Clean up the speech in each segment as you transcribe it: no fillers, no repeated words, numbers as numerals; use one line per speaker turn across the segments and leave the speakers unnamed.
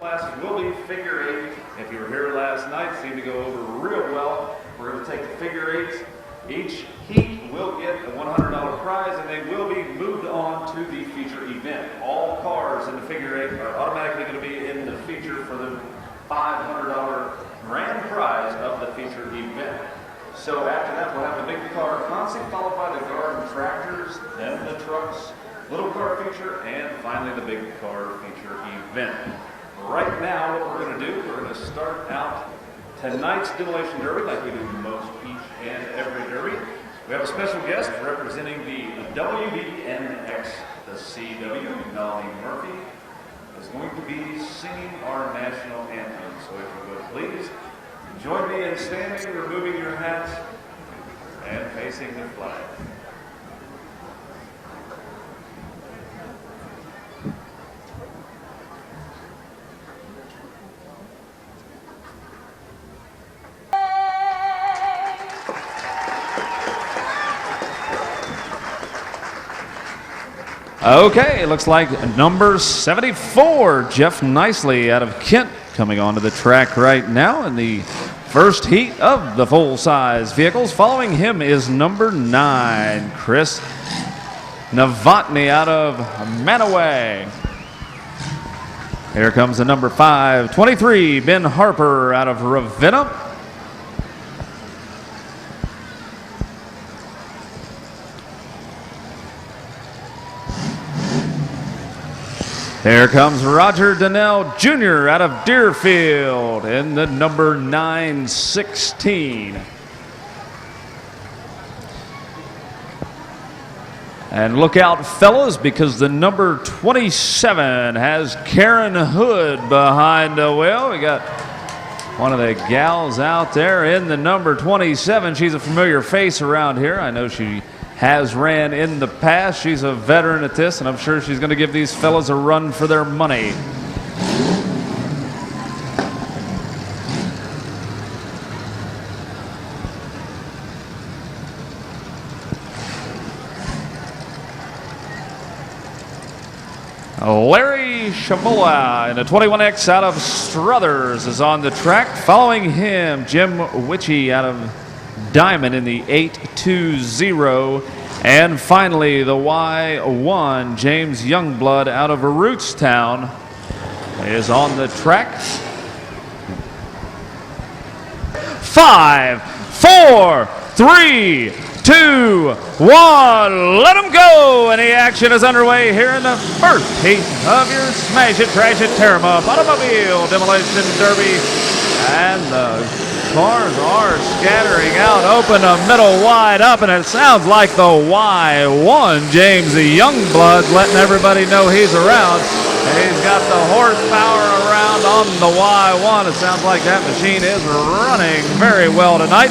Classes will be figure 8. If you were here last night, it seemed to go over real well. We're going to take the figure 8s. Each heat will get a $100 prize, and they will be moved on to the feature event. All cars in the figure 8 are automatically going to be in the feature for the $500 grand prize of the feature event. So after that, we'll have the big car concept, followed by the garden tractors, then the trucks, little car feature, and finally the big car feature event. Right now, what we're going to do, we're going to start out tonight's demolition derby like we do most each and every derby. We have a special guest representing the WBNX, the CW, Melanie Murphy, is going to be singing our national anthem. So if you would please join me in standing, removing your hats, and facing the flag. Okay, it looks like number 74, Jeff Nicely out of Kent, coming onto the track right now in the first heat of the full-size vehicles. Following him is number 9, Chris Novotny out of Manaway. Here comes the number 5, 23, Ben Harper out of Ravenna. Here comes Roger Donnell Jr. out of Deerfield in the number 916. And look out, fellas, because the number 27 has Karen Hood behind the wheel. We got one of the gals out there in the number 27. She's a familiar face around here. I know she has ran in the past. She's a veteran at this, and I'm sure she's going to give these fellas a run for their money. Larry Shamola in the 21X out of Struthers is on the track. Following him, Jim Witchy out of Diamond in the 820. And finally, the Y1, James Youngblood out of Rootstown is on the track. 5, 4, 3, 2, 1, let them go! And the action is underway here in the first heat of your Smash It, Trash It, Tear 'em Up Automobile Demolition Derby. And the cars are scattering out, open the middle wide up, and it sounds like the Y1, James Youngblood, letting everybody know he's around. And he's got the horsepower around on the Y1. It sounds like that machine is running very well tonight.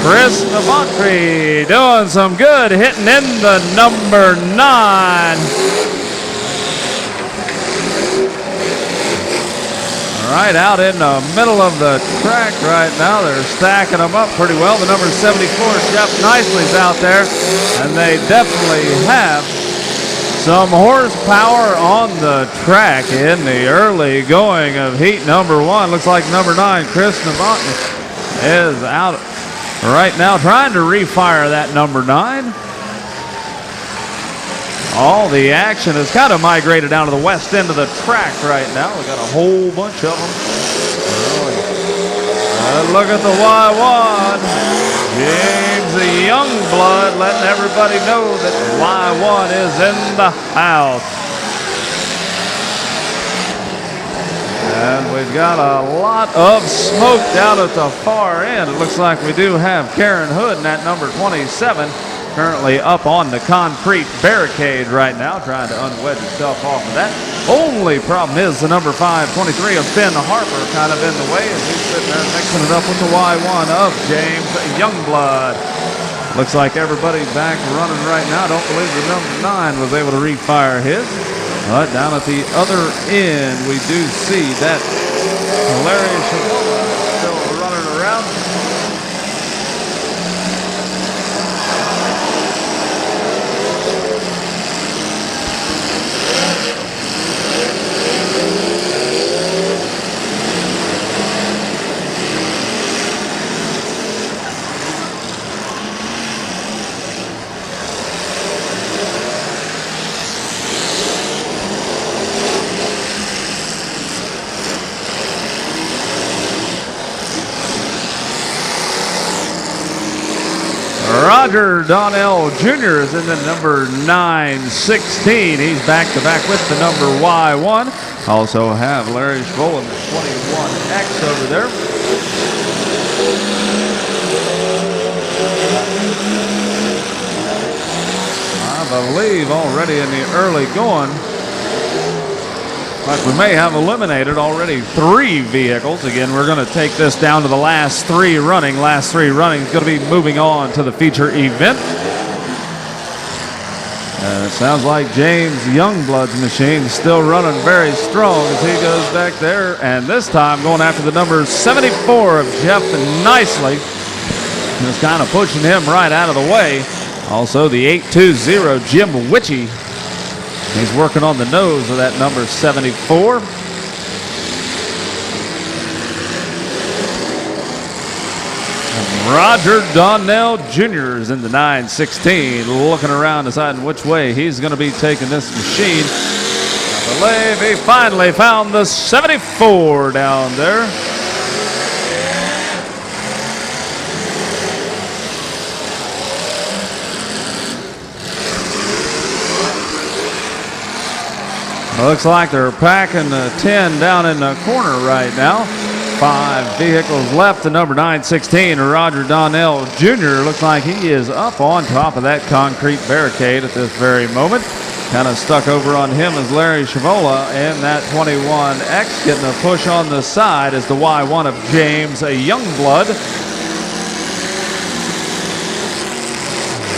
Chris Novotny doing some good, hitting in the number 9. Right out in the middle of the track right now. They're stacking them up pretty well. The number 74, Jeff Nicely's out there, and they definitely have some horsepower on the track in the early going of heat number 1. Looks like number 9, Chris Novotny, is out right now trying to refire that number 9. All the action has kind of migrated down to the west end of the track right now. We've got a whole bunch of them. Look at the Y1. James Youngblood letting everybody know that the Y1 is in the house. And we've got a lot of smoke down at the far end. It looks like we do have Karen Hood in that number 27. Currently up on the concrete barricade right now, trying to unwedge himself off of that. Only problem is the number 523 of Ben Harper kind of in the way as he's sitting there mixing it up with the Y1 of James Youngblood. Looks like everybody's back running right now. I don't believe the number 9 was able to refire his. But down at the other end, we do see that Larry Shamola still running around.
Roger Donnell Jr. is in the number 916. He's back-to-back with the number Y1. Also have Larry Schvoll in the 21X over there. I believe already in the early going. But we may have eliminated already 3 vehicles. Again, we're going to take this down to the last 3 running. Last 3 running is going to be moving on to the feature event. It sounds like James Youngblood's machine still running very strong as he goes back there. And this time going after the number 74 of Jeff Nicely. Just kind of pushing him right out of the way. Also the 820 Jim Witchy. He's working on the nose of that number 74. And Roger Donnell Jr. is in the 916, looking around, deciding which way he's going to be taking this machine. I believe he finally found the 74 down there. Looks like they're packing the 10 down in the corner right now. 5 vehicles left. The number 916, Roger Donnell Jr. Looks like he is up on top of that concrete barricade at this very moment. Kind of stuck over on him as Larry Schvoll in that 21X. Getting a push on the side is the Y1 of James Youngblood.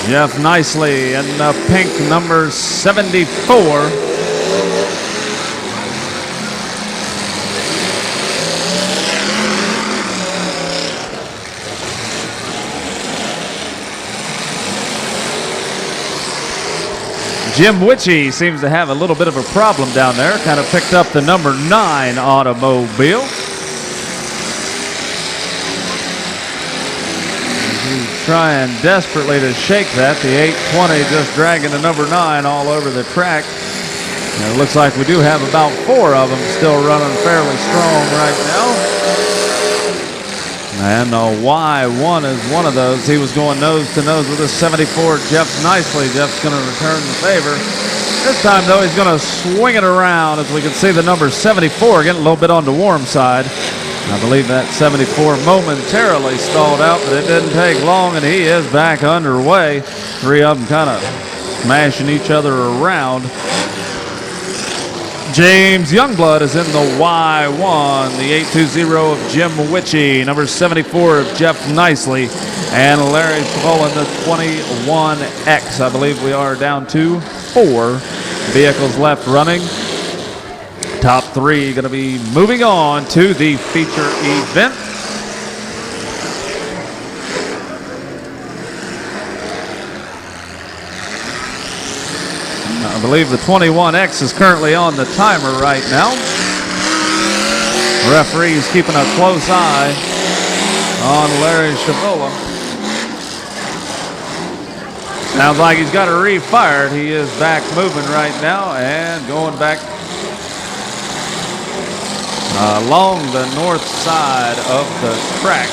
Jeff Nicely in the pink number 74. Jim Witchy seems to have a little bit of a problem down there. Kind of picked up the number 9 automobile. He's trying desperately to shake that. The 820 just dragging the number 9 all over the track. And it looks like we do have about 4 of them still running fairly strong right now. And the Y1 is one of those. He was going nose to nose with the 74. Jeff Nicely. Jeff's going to return the favor. This time, though, he's going to swing it around as we can see the number 74 getting a little bit on the warm side. I believe that 74 momentarily stalled out, but it didn't take long, and he is back underway. 3 of them kind of smashing each other around. James Youngblood is in the Y1, the 820 of Jim Witchy, number 74 of Jeff Nicely, and Larry Schvoll in the 21X. I believe we are down to 4 vehicles left running. Top 3 going to be moving on to the feature event. I believe the 21X is currently on the timer right now. Referee's keeping a close eye on Larry Schvoll. Sounds like he's got it refired. He is back moving right now and going back along the north side of the track.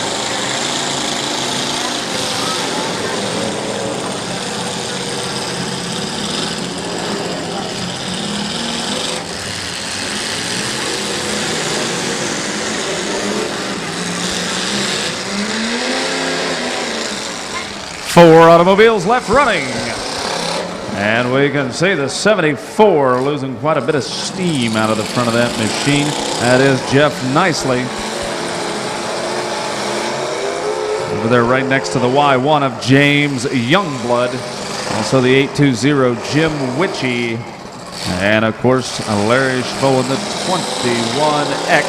Four automobiles left running. And we can see the 74 losing quite a bit of steam out of the front of that machine. That is Jeff Nicely. Over there right next to the Y1 of James Youngblood. Also the 820 Jim Witchy. And of course Larry Schvoll in the 21X.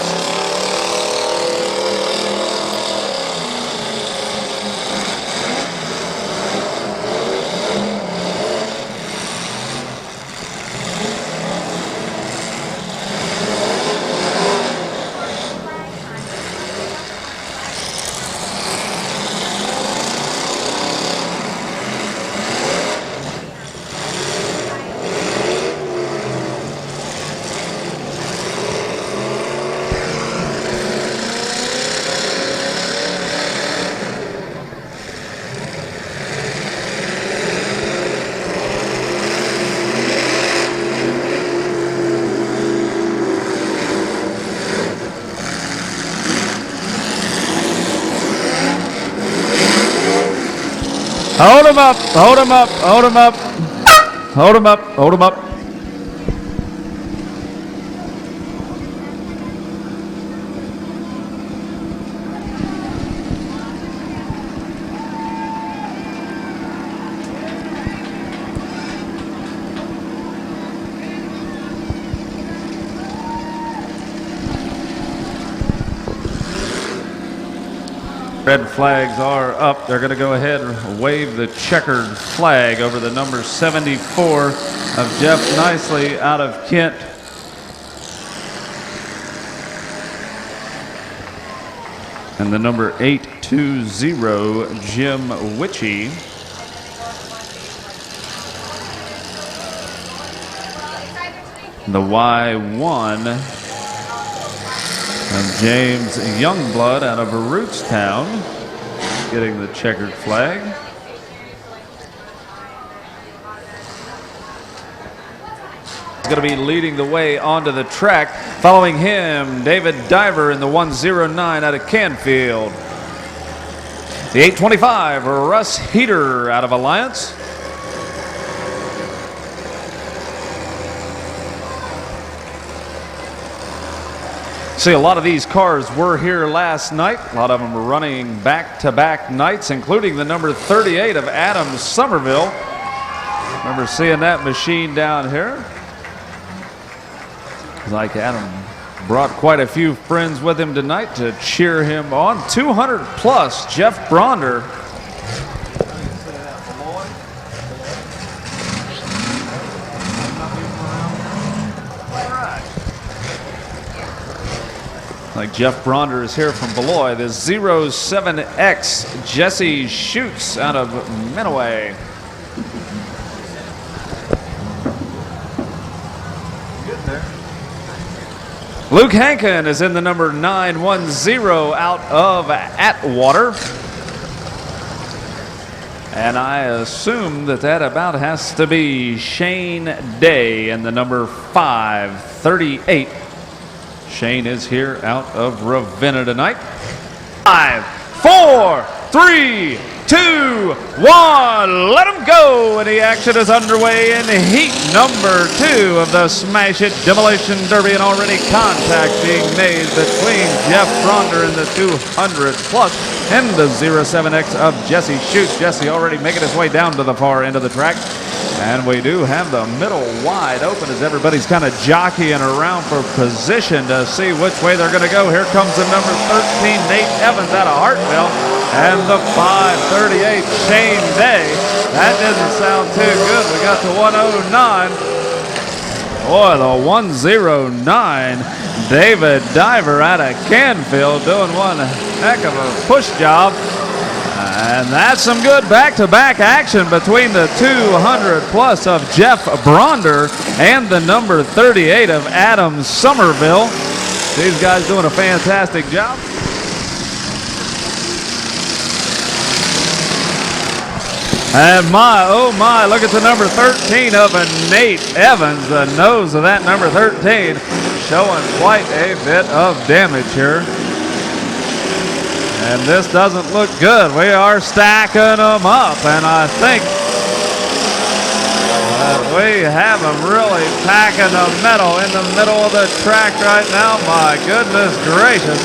Hold him up, hold him up, hold him up. Hold him up, hold him up. Red flags are up. They're going to go ahead and wave the checkered flag over the number 74 of Jeff Nicely out of Kent. And the number 820, Jim Witchy. The Y1 of James Youngblood out of Rootstown, getting the checkered flag. He's going to be leading the way onto the track. Following him, David Diver in the 109 out of Canfield. The 825, Russ Heater out of Alliance. See, a lot of these cars were here last night. A lot of them were running back-to-back nights, including the number 38 of Adam Somerville. Remember seeing that machine down here? Like Adam brought quite a few friends with him tonight to cheer him on. 200 plus, Jeff Bronder. Like Jeff Bronder is here from Beloit. The 07X Jesse Schutz out of Menaway. Luke Hankin is in the number 910 out of Atwater. And I assume that about has to be Shane Day in the number 538. Shane is here out of Ravenna tonight. 5, 4, 3, 2, 1. Let him go. And the action is underway in heat number 2 of the Smash It Demolition Derby. And already contact being made between Jeff Bronder in the 200 plus and the 07X of Jesse Schutz. Jesse already making his way down to the far end of the track. And we do have the middle wide open as everybody's kind of jockeying around for position to see which way they're going to go. Here comes the number 13, Nate Evans out of Hartville. And the 538, Shane Day. That doesn't sound too good. We got the 109. Boy, the 109, David Diver out of Canfield doing one heck of a push job. And that's some good back-to-back action between the 200 plus of Jeff Bronder and the number 38 of Adam Somerville. These guys doing a fantastic job. And my, oh my, look at the number 13 of Nate Evans, the nose of that number 13, showing quite a bit of damage here. And this doesn't look good. We are stacking them up, and I think we have them really packing the metal in the middle of the track right now. My goodness gracious.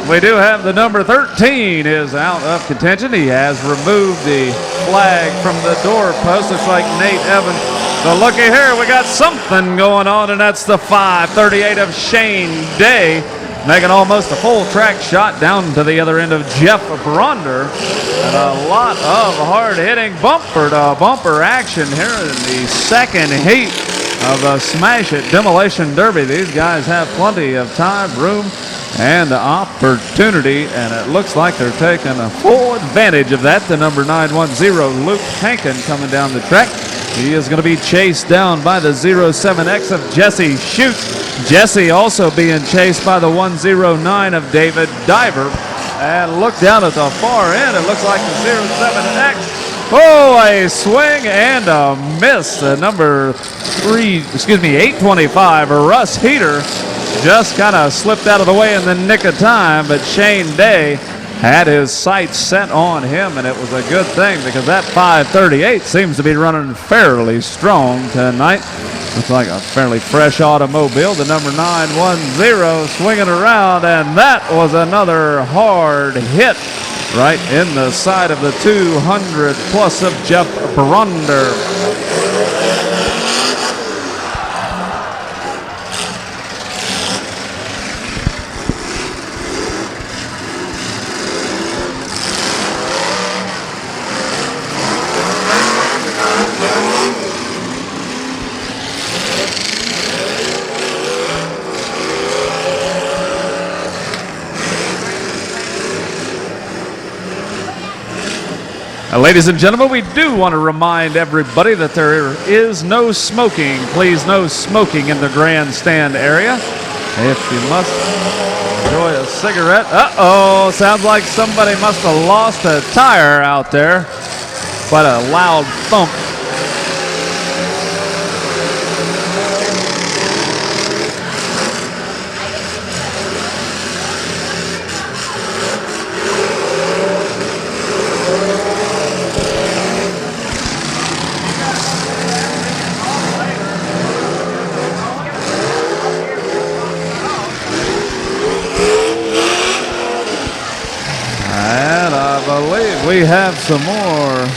We do have the number 13 is out of contention. He has removed the flag from the doorpost. Looks like Nate Evans. So looky here, we got something going on, and that's the 538 of Shane Day, making almost a full track shot down to the other end of Jeff Bronder. And a lot of hard-hitting bumper-to-bumper action here in the second heat of the Smash It Demolition Derby. These guys have plenty of time, room, and opportunity, and it looks like they're taking a full advantage of that. The number 910, Luke Hankin, coming down the track. He is going to be chased down by the 07X of Jesse Schutz. Jesse also being chased by the 109 of David Diver. And look down at the far end. It looks like the 07X. Oh, a swing and a miss. The number 825, Russ Heater, just kind of slipped out of the way in the nick of time. But Shane Day had his sights set on him, and it was a good thing because that 538 seems to be running fairly strong tonight. Looks like a fairly fresh automobile. The number 910 swinging around, and that was another hard hit right in the side of the 200 plus of Jeff Bronder. Ladies and gentlemen, we do want to remind everybody that there is no smoking. Please, no smoking in the grandstand area. If you must enjoy a cigarette. Uh-oh, sounds like somebody must have lost a tire out there. Quite a loud thump. We have some more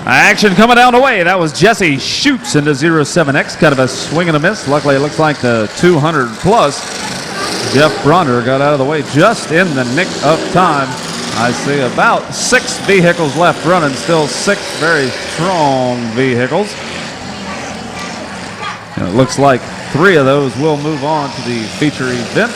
action coming down the way. That was Jesse Schutz into 07X. Kind of a swing and a miss. Luckily, it looks like the 200 plus. Jeff Bronder got out of the way just in the nick of time. I see about 6 vehicles left running. Still 6 very strong vehicles. And it looks like 3 of those will move on to the feature event.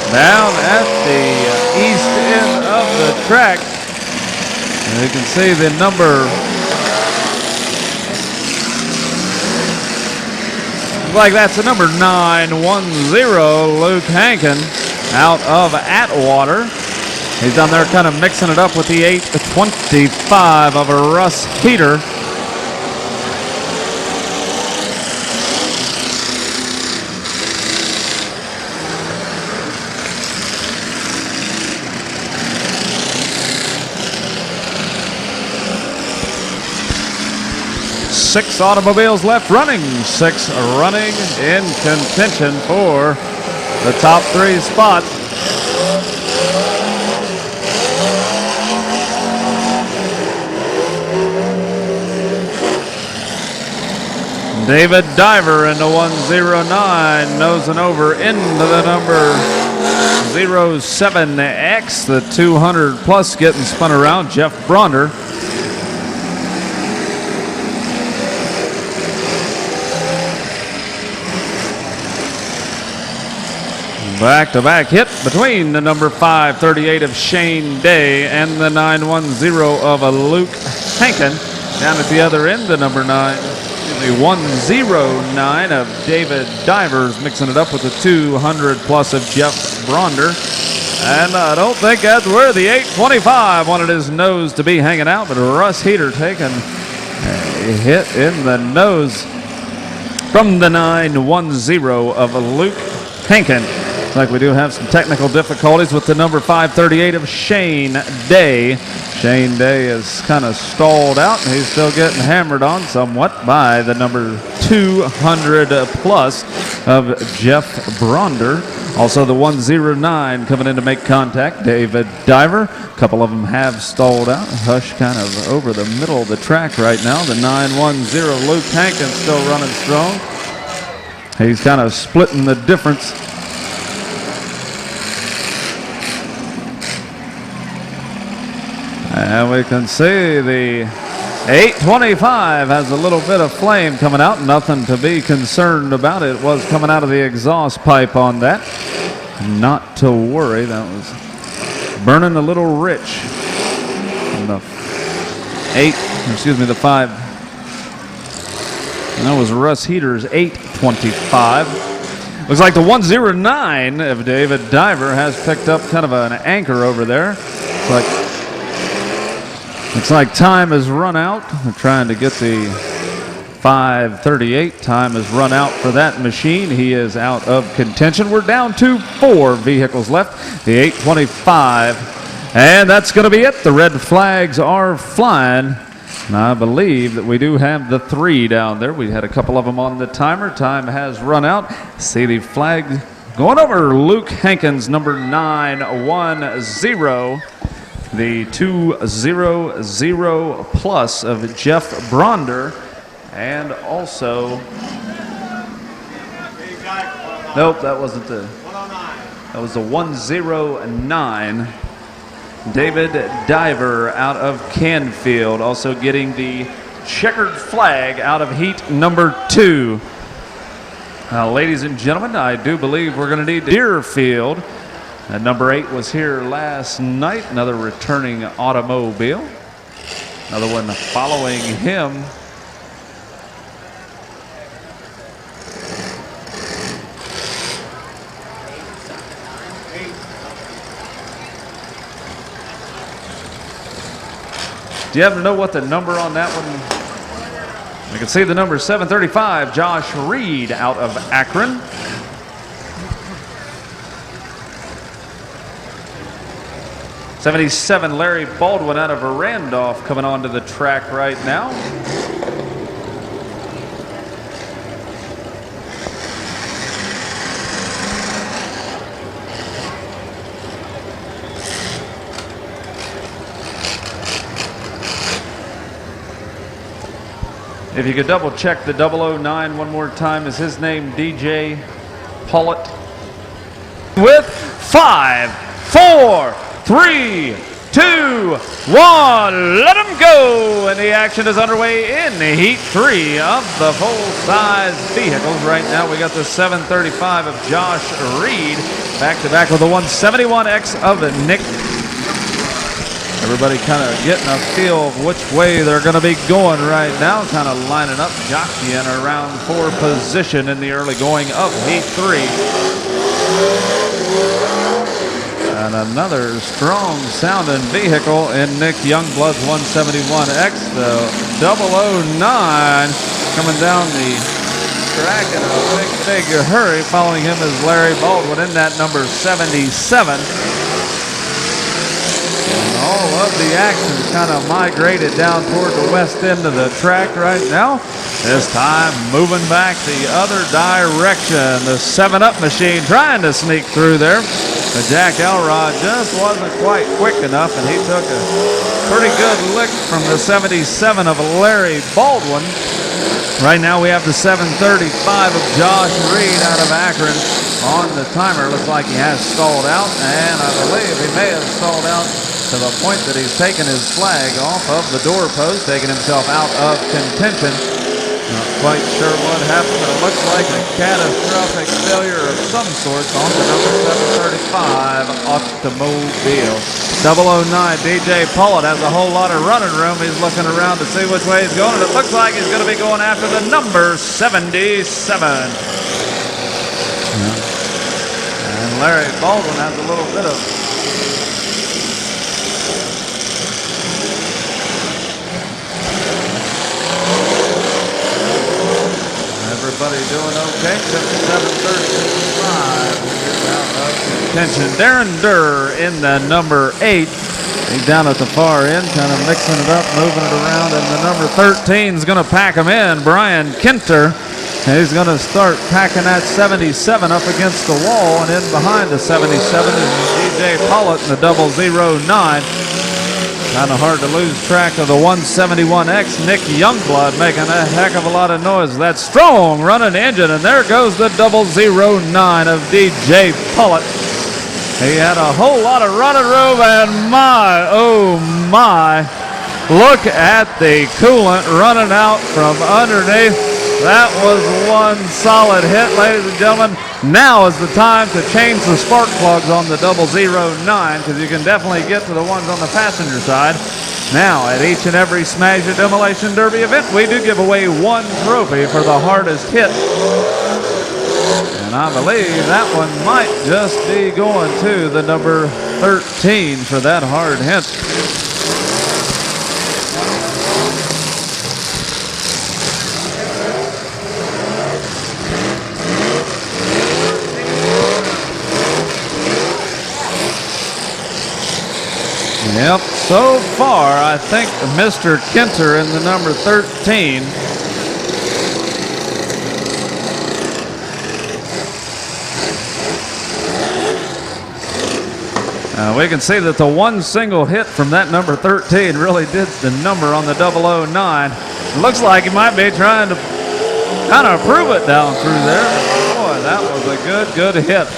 Down at the east end of the track, and you can see the number, like that's the number 910, Luke Hankin, out of Atwater. He's down there kind of mixing it up with the 825 of a Russ Heater. Six automobiles left running, 6 running in contention for the top 3 spots. David Diver into 109, nosing over into the number 07X, the 200 plus getting spun around, Jeff Bronder. Back-to-back hit between the number 538 of Shane Day and the 910 of Luke Hankin. Down at the other end, the number 109 of David Divers, mixing it up with the 200 plus of Jeff Bronder. And I don't think that's where the 825 wanted his nose to be hanging out, but Russ Heater taking a hit in the nose from the 910 of Luke Hankin. Like we do have some technical difficulties with the number 538 of Shane Day. Shane Day is kind of stalled out, and he's still getting hammered on somewhat by the number 200 plus of Jeff Bronder. Also the 109 coming in to make contact, David Diver. A couple of them have stalled out. Hush kind of over the middle of the track right now. The 910 Luke Hankin still running strong. He's kind of splitting the difference. And we can see the 825 has a little bit of flame coming out. Nothing to be concerned about. It was coming out of the exhaust pipe on that. Not to worry. That was burning a little rich. And the 5. And that was Russ Heater's 825. Looks like the 109 of David Diver has picked up kind of an anchor over there. Looks like time has run out. We're trying to get the 5:38. Time has run out for that machine. He is out of contention. We're down to 4 vehicles left. The 825. And that's going to be it. The red flags are flying. And I believe that we do have the 3 down there. We had a couple of them on the timer. Time has run out. See the flag going over Luke Hankins, number 910. The 200 plus of Jeff Bronder. And also, nope, that wasn't the, that was the 109. David Diver out of Canfield, also getting the checkered flag out of heat number 2. Ladies and gentlemen, I do believe we're going to need Deerfield. And number 8 was here last night, another returning automobile. Another one following him. Do you happen to know what the number on that one? We can see the number 735, Josh Reed out of Akron. '77, Larry Baldwin out of Randolph coming onto the track right now. If you could double check the 009 one more time, is his name DJ Pollitt? With 5, 4, 3, 2, 1, let him go! And the action is underway in heat 3 of the full-size vehicles. Right now we got the 735 of Josh Reed, back-to-back with the 171X of Nick. Everybody kind of getting a feel of which way they're going to be going right now, kind of lining up, jockeying around for position in the early going of heat 3. And another strong sounding vehicle in Nick Youngblood's 171X, the 009, coming down the track in a big hurry. Following him is Larry Baldwin in that number 77. All of the action kind of migrated down toward the west end of the track right now. This time moving back the other direction. The 7-Up machine trying to sneak through there. But Jack Elrod just wasn't quite quick enough, and he took a pretty good lick from the 77 of Larry Baldwin. Right now we have the 735 of Josh Reed out of Akron on the timer. Looks like he has stalled out, and I believe he may have stalled out to the point that he's taken his flag off of the doorpost, taking himself out of contention. Not quite sure what happened, but it looks like a catastrophic failure of some sort on the number 735 automobile. 009 DJ Pollitt has a whole lot of running room. He's looking around to see which way he's going, and it looks like he's going to be going after the number 77. And Larry Baldwin has a little bit of everybody doing okay. 735 out of contention. Darren Durr in the number 8. He's down at the far end, kind of mixing it up, moving it around, and the number 13 is going to pack him in, Brian Kinter. And he's going to start packing that 77 up against the wall, and in behind the 77 is DJ Pollitt in the 009. Kind of hard to lose track of the 171X. Nick Youngblood making a heck of a lot of noise. That strong running engine, and there goes the 009 of DJ Pollitt. He had a whole lot of running room, and my, oh my, look at the coolant running out from underneath. That was one solid hit, ladies and gentlemen. Now is the time to change the spark plugs on the 009, because you can definitely get to the ones on the passenger side. Now, at each and every Smash Your Demolition Derby event, we do give away one trophy for the hardest hit. And I believe that one might just be going to the number 13 for that hard hit. Yep, so far I think Mr. Kinter in the number 13. We can see that the one single hit from that number 13 really did the number on the 009. It looks like he might be trying to kind of prove it down through there. Boy, that was a good hit.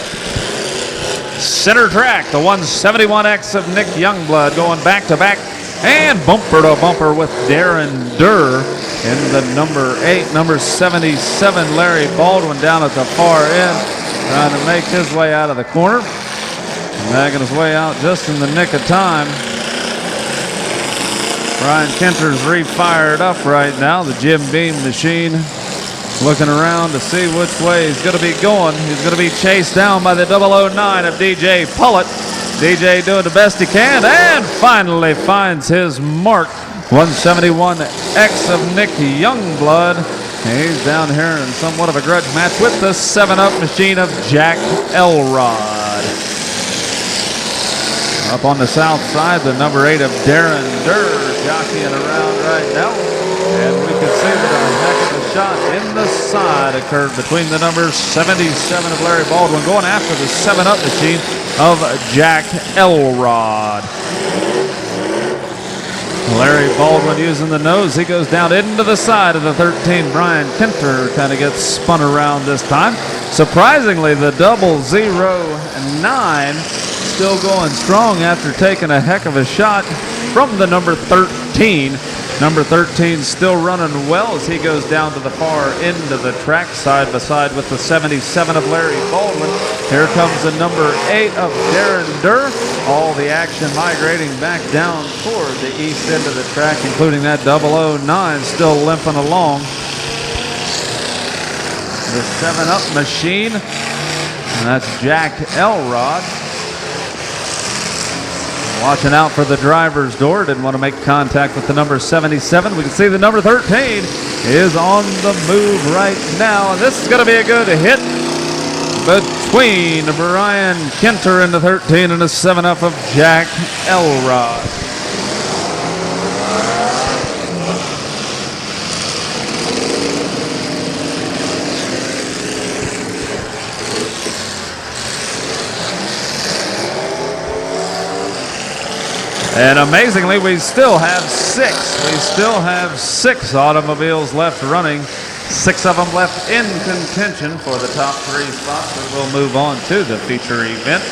Center track, the 171X of Nick Youngblood going back to back and bumper to bumper with Darren Durr in the number 8, number 77, Larry Baldwin down at the far end, trying to make his way out of the corner. Making his way out just in the nick of time. Brian Kinter's re-fired up right now. The Jim Beam machine looking around to see which way he's going to be going. He's going to be chased down by the 009 of DJ Pullett. DJ doing the best he can and finally finds his mark. 171X of Nick Youngblood. He's down here in somewhat of a grudge match with the 7-Up machine of Jack Elrod. Up on the south side, the number 8 of Darren Durr jockeying around right now. And we can see that a heck of a shot in the side occurred between the number 77 of Larry Baldwin going after the 7-Up machine of Jack Elrod. Larry Baldwin using the nose. He goes down into the side of the 13. Brian Kinter kind of gets spun around this time. Surprisingly, the 009 still going strong after taking a heck of a shot from the number 13. Number 13 still running well as he goes down to the far end of the track, side by side with the 77 of Larry Baldwin. Here comes the number 8 of Darren Durr. All the action migrating back down toward the east end of the track, including that 009 still limping along. The 7-Up machine, and that's Jack Elrod. Watching out for the driver's door. Didn't want to make contact with the number 77. We can see the number 13 is on the move right now. And this is going to be a good hit between Brian Kinter and the 13 and the 7-Up of Jack Elrod. And amazingly, we still have 6. We still have 6 automobiles left running. 6 of them left in contention for the top 3 spots. And we'll move on to the feature event.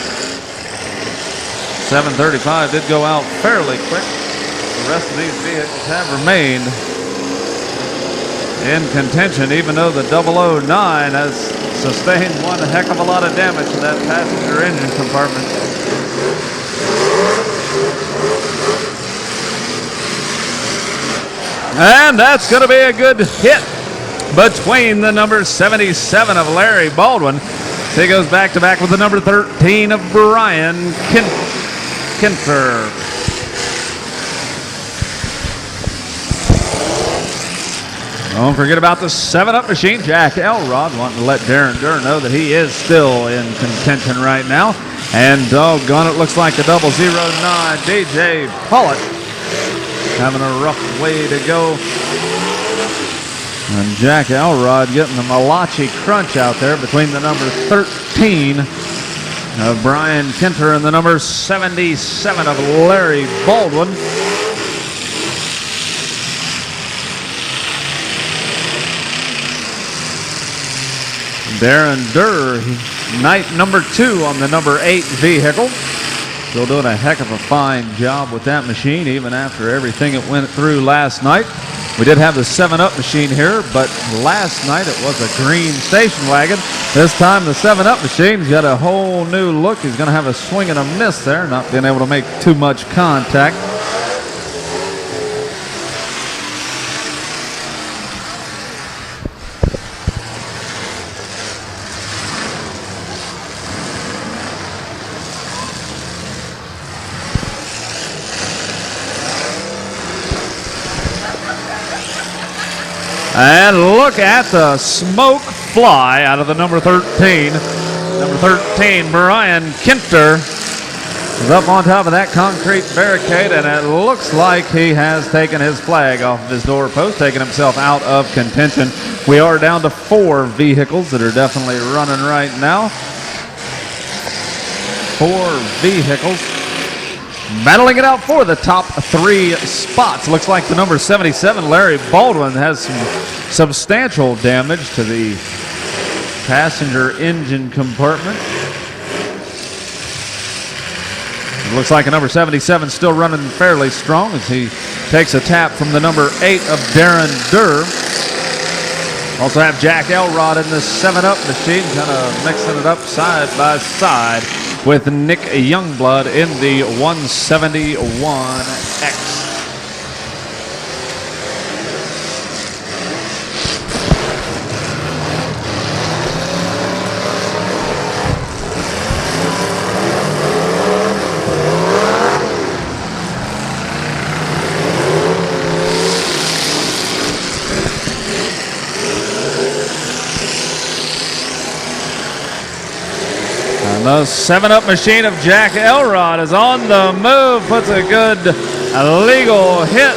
735 did go out fairly quick. The rest of these vehicles have remained in contention, even though the 009 has sustained one heck of a lot of damage to that passenger engine compartment. And that's going to be a good hit between the number 77 of Larry Baldwin. He goes back to back with the number 13 of Brian Kinter. Don't forget about the 7-Up machine. Jack Elrod wanting to let Darren Durr know that he is still in contention right now. And doggone it, looks like the 009 DJ Pullett having a rough way to go. And Jack Elrod getting the Malachi crunch out there between the number 13 of Brian Kinter and the number 77 of Larry Baldwin. Darren Durr, night number 2 on the number 8 vehicle. Still doing a heck of a fine job with that machine, even after everything it went through last night. We did have the 7-Up machine here, but last night it was a green station wagon. This time the 7-Up machine's got a whole new look. He's going to have a swing and a miss there, not being able to make too much contact. And look at the smoke fly out of the number 13. Number 13, Brian Kinter, is up on top of that concrete barricade, and it looks like he has taken his flag off of his doorpost, taking himself out of contention. We are down to 4 vehicles that are definitely running right now. 4 vehicles battling it out for the top 3 spots. Looks like the number 77, Larry Baldwin, has some substantial damage to the passenger engine compartment. It looks like a number 77 still running fairly strong as he takes a tap from the number 8 of Darren Durr. Also have Jack Elrod in the 7-Up machine, kind of mixing it up side by side with Nick Youngblood in the 171X. The 7-Up machine of Jack Elrod is on the move, puts a good illegal hit.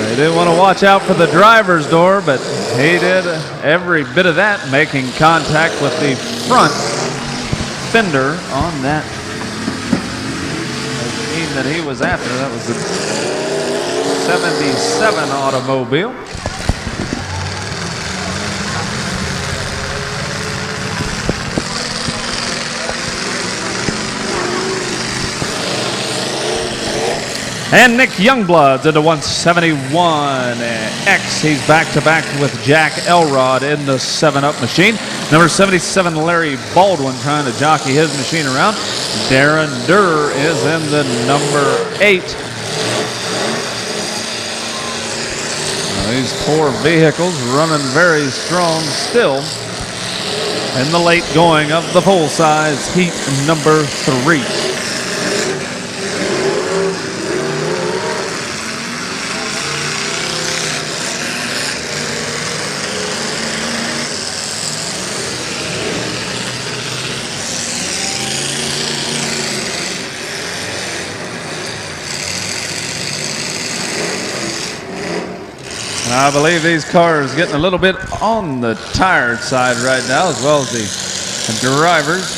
They did want to watch out for the driver's door, but he did every bit of that, making contact with the front fender on that machine that he was after. That was the 77 automobile. And Nick Youngblood's into 171X. He's back-to-back with Jack Elrod in the 7-Up machine. Number 77, Larry Baldwin, trying to jockey his machine around. Darren Durr is in the number 8. Now, these 4 vehicles running very strong still in the late going of the full-size heat number 3. I believe these cars getting a little bit on the tired side right now, as well as the drivers.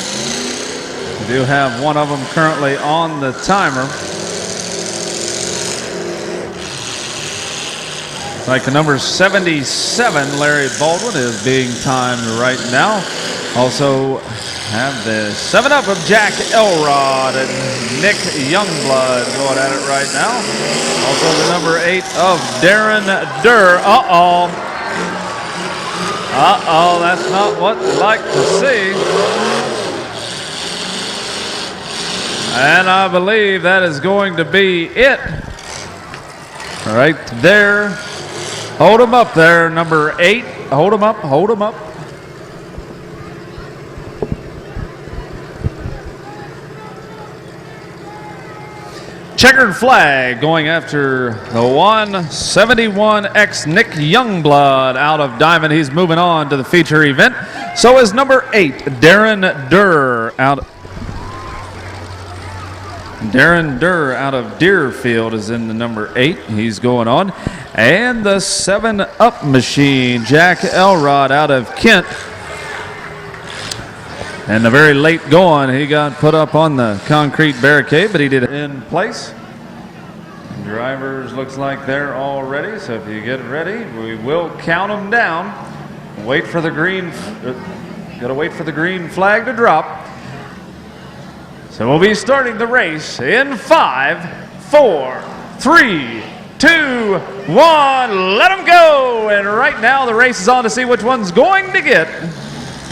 We do have one of them currently on the timer. Like the number 77, Larry Baldwin, is being timed right now. Also have the 7-Up of Jack Elrod and Nick Youngblood going at it right now. Also the number 8 of Darren Durr. That's not what we like to see. And I believe that is going to be it. Right there. Hold him up there, number 8. Hold him up, hold him up. Checkered flag going after the 171X Nick Youngblood out of Diamond. He's moving on to the feature event. So is number 8, Darren Durr out of Deerfield is in the number 8. He's going on. And the 7-Up machine, Jack Elrod out of Kent. And the very late going, he got put up on the concrete barricade, but he did it in place. Drivers looks like they're all ready, so if you get ready, we will count them down. Wait for the green, gotta wait for the green flag to drop. So we'll be starting the race in 5, 4, 3, 2, 1, let them go! And right now the race is on to see which one's going to get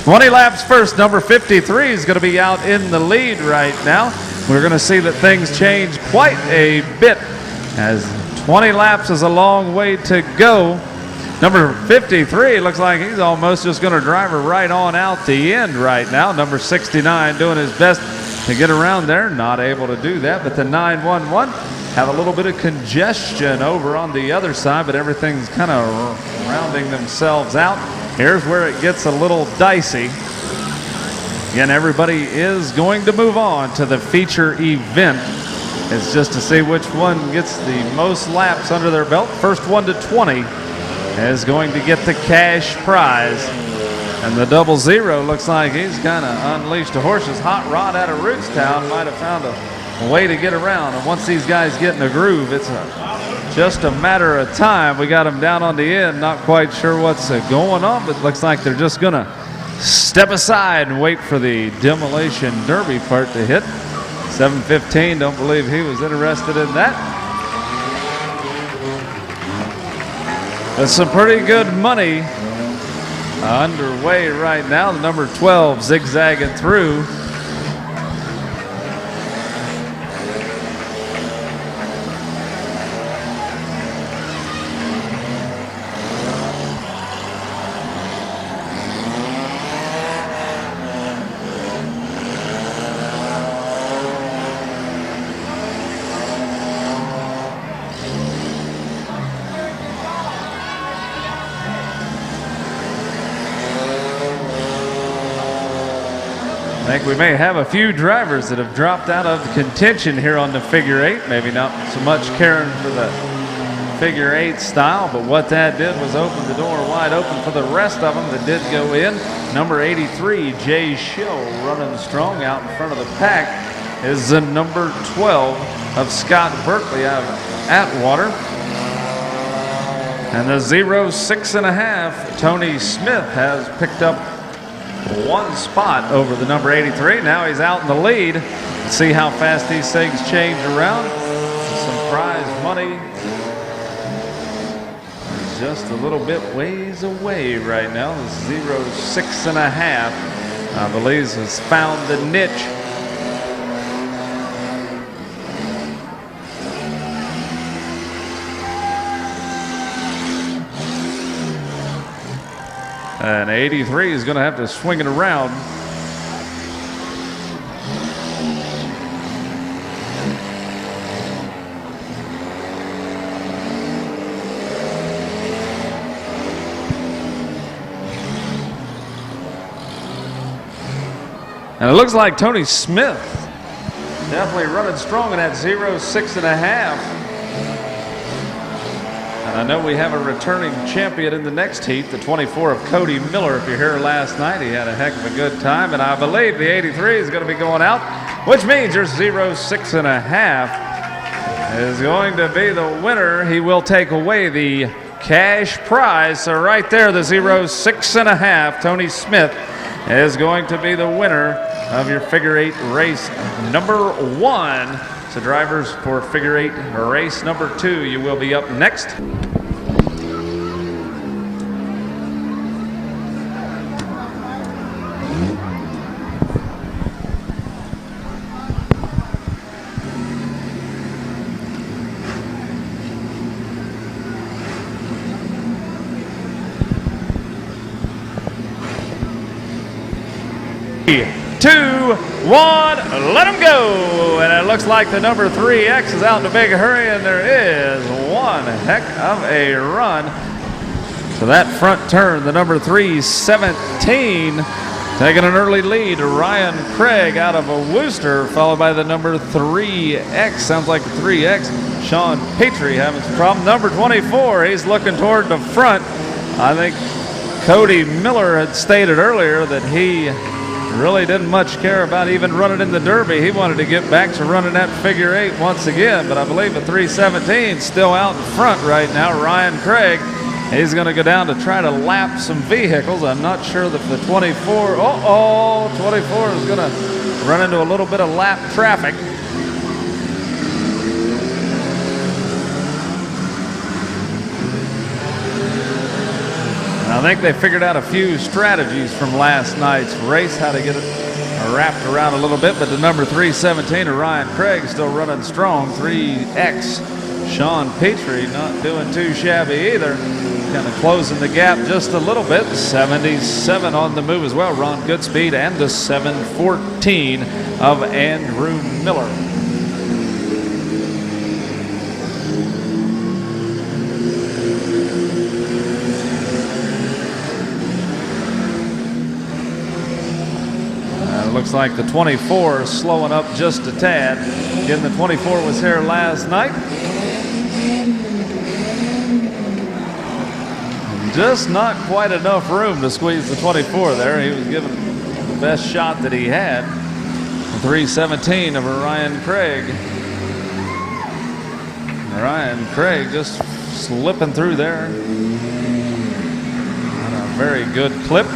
20 laps first. Number 53 is going to be out in the lead right now. We're going to see that things change quite a bit, as 20 laps is a long way to go. Number 53 looks like he's almost just going to drive her right on out the end right now. Number 69 doing his best to get around there, not able to do that, but the 911 have a little bit of congestion over on the other side, but everything's kind of rounding themselves out. Here's where it gets a little dicey. Again, everybody is going to move on to the feature event. It's just to see which one gets the most laps under their belt. First one to 20 is going to get the cash prize. And the 00 looks like he's kind of unleashed a horse's hot rod out of Rootstown. Might have found a way to get around. And once these guys get in a groove, it's just a matter of time. We got them down on the end. Not quite sure what's going on, but looks like they're just going to step aside and wait for the demolition derby part to hit. 7:15, don't believe he was interested in that. That's some pretty good money underway right now. The number 12 zigzagging through. I think we may have a few drivers that have dropped out of contention here on the figure eight. Maybe not so much caring for the figure eight style, but what that did was open the door wide open for the rest of them that did go in. Number 83, Jay Schill, running strong out in front of the pack, is the number 12 of Scott Berkeley out of Atwater. And the 06.5, Tony Smith has picked up one spot over the number 83. Now he's out in the lead. Let's see how fast these things change around. Some prize money just a little bit ways away right now. The 06.5, I believe, has found the niche. And 83 is going to have to swing it around. And it looks like Tony Smith definitely running strong in that 06.5. And I know we have a returning champion in the next heat, the 24 of Cody Miller. If you're here last night, he had a heck of a good time. And I believe the 83 is going to be going out, which means your 06.5 is going to be the winner. He will take away the cash prize. So right there, the 06.5, Tony Smith, is going to be the winner of your figure eight race number 1. So drivers for figure eight race number 2, you will be up next. Two, one, let them go. And it looks like the number 3X is out in a big hurry, and there is one heck of a run. So that front turn, the number 317, taking an early lead. Ryan Craig out of a Worcester, followed by the number 3X. Sounds like the 3X. Sean Petrie having some problem. Number 24, he's looking toward the front. I think Cody Miller had stated earlier that he really didn't much care about even running in the Derby. He wanted to get back to running that figure eight once again, but I believe the 317 is still out in front right now. Ryan Craig, he's going to go down to try to lap some vehicles. I'm not sure that the 24, 24 is going to run into a little bit of lap traffic. I think they figured out a few strategies from last night's race, how to get it wrapped around a little bit, but the number 317 of Ryan Craig still running strong. 3X Sean Petrie not doing too shabby either, kind of closing the gap just a little bit. 77 on the move as well, Ron Goodspeed, and the 714 of Andrew Miller. looks like the 24 is slowing up just a tad. Again, the 24 was here last night. Just not quite enough room to squeeze the 24 there. He was given the best shot that he had. 317 of Ryan Craig. Ryan Craig just slipping through there. On a very good clip.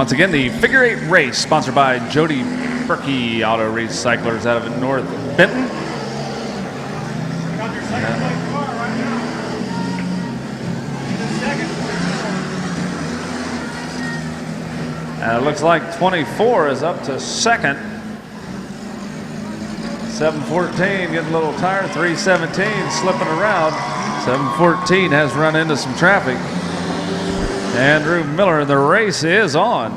Once again, the figure 8 race sponsored by Jody Berkey Auto Recyclers out of North Benton. It looks like 24 is up to second. 714 getting a little tired. 317 slipping around. 714 has run into some traffic. Andrew Miller, the race is on.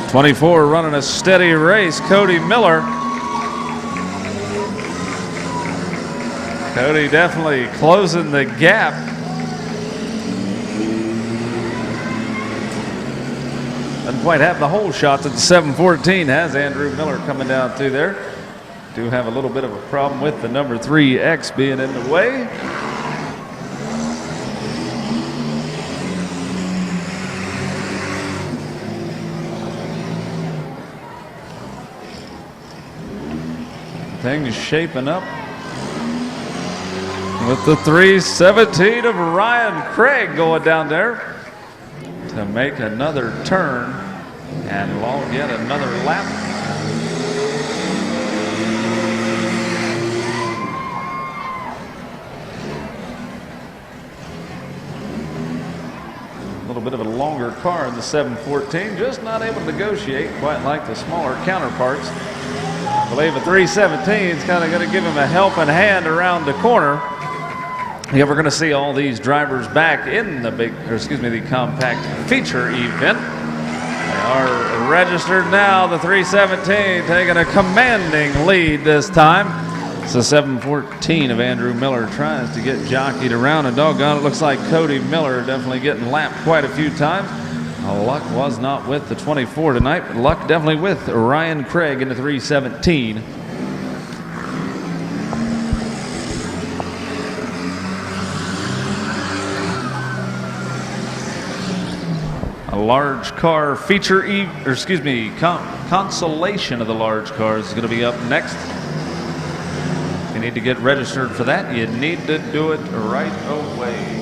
24 running a steady race. Cody Miller. Cody definitely closing the gap. Doesn't quite have the whole shot that the 714 has. Andrew Miller coming down through there. Do have a little bit of a problem with the number 3X being in the way. Things shaping up with the 317 of Ryan Craig going down there to make another turn and log yet another lap. A little bit of a longer car in the 714, just not able to negotiate quite like the smaller counterparts. I believe a 317 is kind of going to give him a helping hand around the corner. Yeah, we're going to see all these drivers back in the the compact feature event. They are registered now. The 317 taking a commanding lead this time. It's the 714 of Andrew Miller tries to get jockeyed around, and doggone, it looks like Cody Miller definitely getting lapped quite a few times. Luck was not with the 24 tonight, but luck definitely with Ryan Craig in the 317. A large car feature, consolation of the large cars is going to be up next. If you need to get registered for that, you need to do it right away.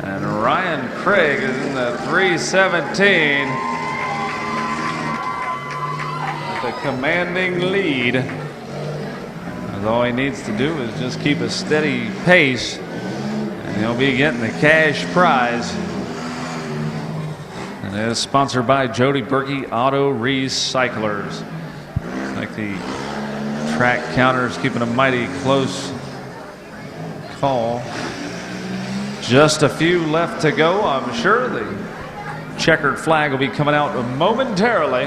And Ryan Craig is in the 317 with a commanding lead. And all he needs to do is just keep a steady pace, and he'll be getting the cash prize. And it is sponsored by Jody Berkey Auto Recyclers. Looks like the track counter is keeping a mighty close call. Just a few left to go. I'm sure the checkered flag will be coming out momentarily.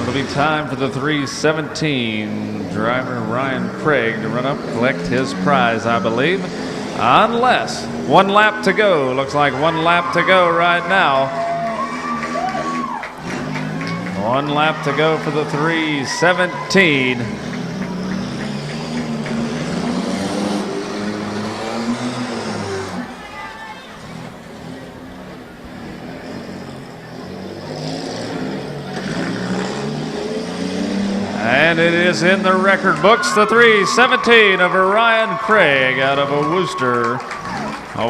It'll be time for the 317 driver Ryan Craig to run up, collect his prize, I believe. Unless one lap to go. Looks like one lap to go right now. One lap to go for the 317. And it is in the record books, the 317 of Ryan Craig out of Worcester,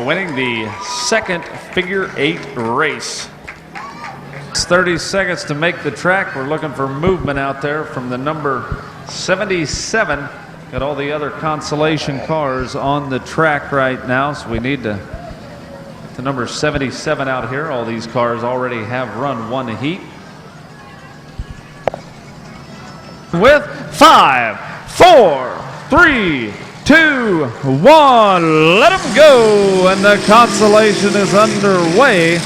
winning the second figure 8 race. 30 seconds to make the track. We're looking for movement out there from the number 77. Got all the other consolation cars on the track right now, so we need to get the number 77 out here. All these cars already have run one heat. With 5, 4, 3, 2, 1, let them go, and the consolation is underway.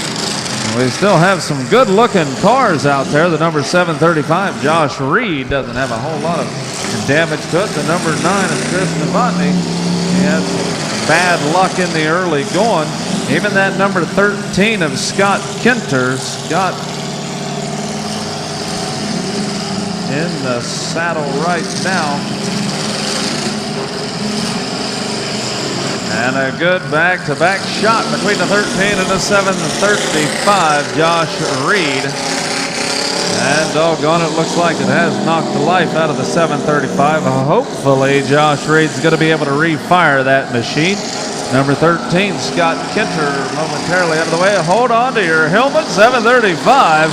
We still have some good looking cars out there. The number 735, Josh Reed, doesn't have a whole lot of damage to it. The number 9 is Chris Novotny. He had some bad luck in the early going. Even that number 13 of Scott Kinter. Scott in the saddle right now. And a good back-to-back shot between the 13 and the 735, Josh Reed. And doggone, it looks like it has knocked the life out of the 735. Hopefully, Josh Reed's going to be able to refire that machine. Number 13, Scott Kinter, momentarily out of the way. Hold on to your helmet, 735,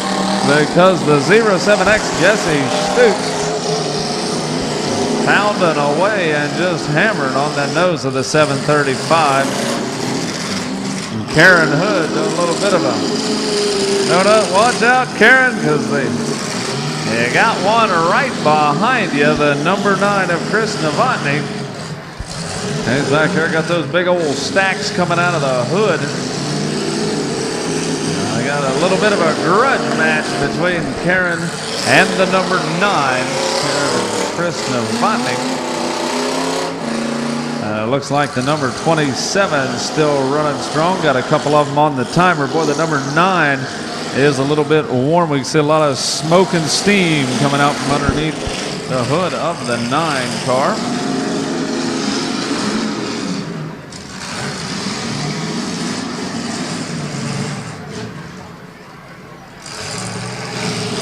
because the 07X Jesse Stoops pounding away and just hammering on the nose of the 735. And Karen Hood doing a little bit of a no, watch out, Karen, because you got one right behind you, the number 9 of Chris Novotny. He's back there, got those big old stacks coming out of the hood. I got a little bit of a grudge match between Karen and the number 9, Chris Novotny. Looks like the number 27 still running strong. Got a couple of them on the timer. Boy, the number 9 is a little bit warm. We can see a lot of smoke and steam coming out from underneath the hood of the 9 car.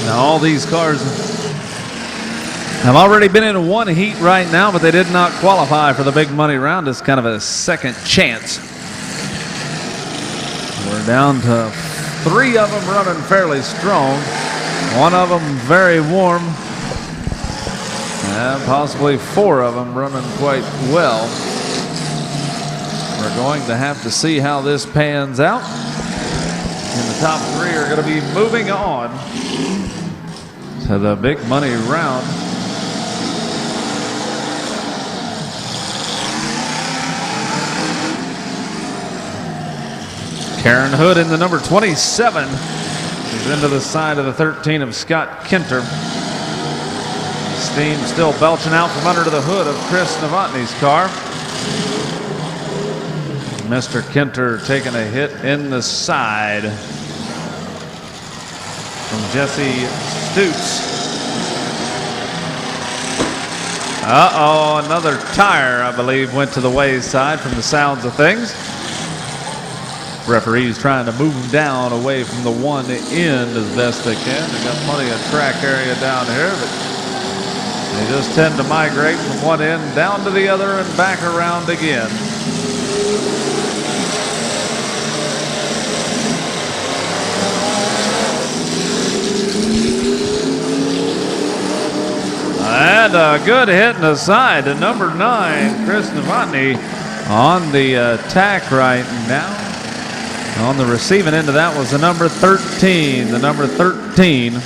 Now all these cars have already been in one heat right now, but they did not qualify for the big money round. It's kind of a second chance. We're down to 3 of them running fairly strong. 1 of them very warm. And possibly 4 of them running quite well. We're going to have to see how this pans out. And the top 3 are going to be moving on to the big money round. Karen Hood in the number 27 is into the side of the 13 of Scott Kinter. Steam still belching out from under the hood of Chris Novotny's car. Mr. Kinter taking a hit in the side from Jesse Stoops. Uh-oh, another tire, I believe, went to the wayside from the sounds of things. Referees trying to move them down away from the one end as best they can. They've got plenty of track area down here, but they just tend to migrate from one end down to the other and back around again. And a good hit in the side to number 9, Chris Novotny, on the attack right now. On the receiving end of that was the number 13. The number 13. Boy,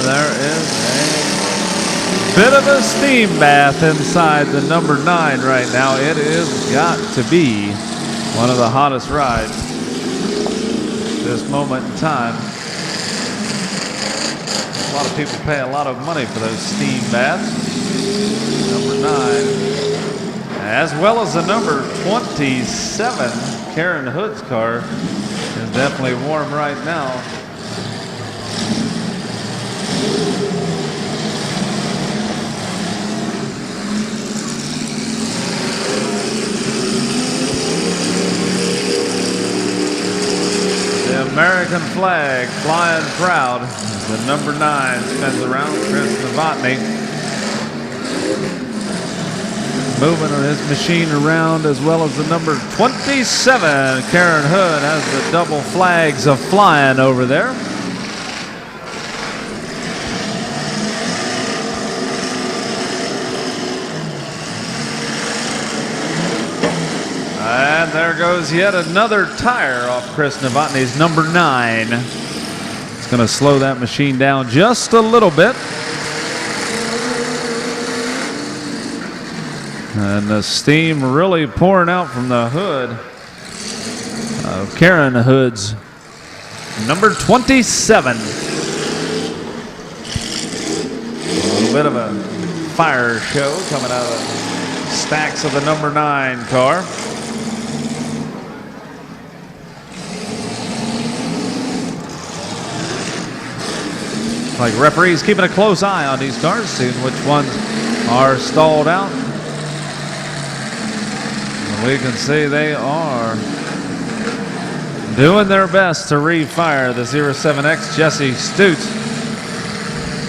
there is a bit of a steam bath inside the number 9 right now. It has got to be one of the hottest rides at this moment in time. A lot of people pay a lot of money for those steam baths. Number 9, as well as the number 27, Karen Hood's car, is definitely warm right now. The American flag flying proud. The number 9 spins around Chris Novotny. Moving his machine around, as well as the number 27. Karen Hood has the double flags of flying over there. And there goes yet another tire off Chris Novotny's number 9. It's going to slow that machine down just a little bit. And the steam really pouring out from the hood of Karen Hood's number 27. A little bit of a fire show coming out of the stacks of the number 9 car. Like referees keeping a close eye on these cars, seeing which ones are stalled out. And we can see they are doing their best to refire the 07X. Jesse Stutz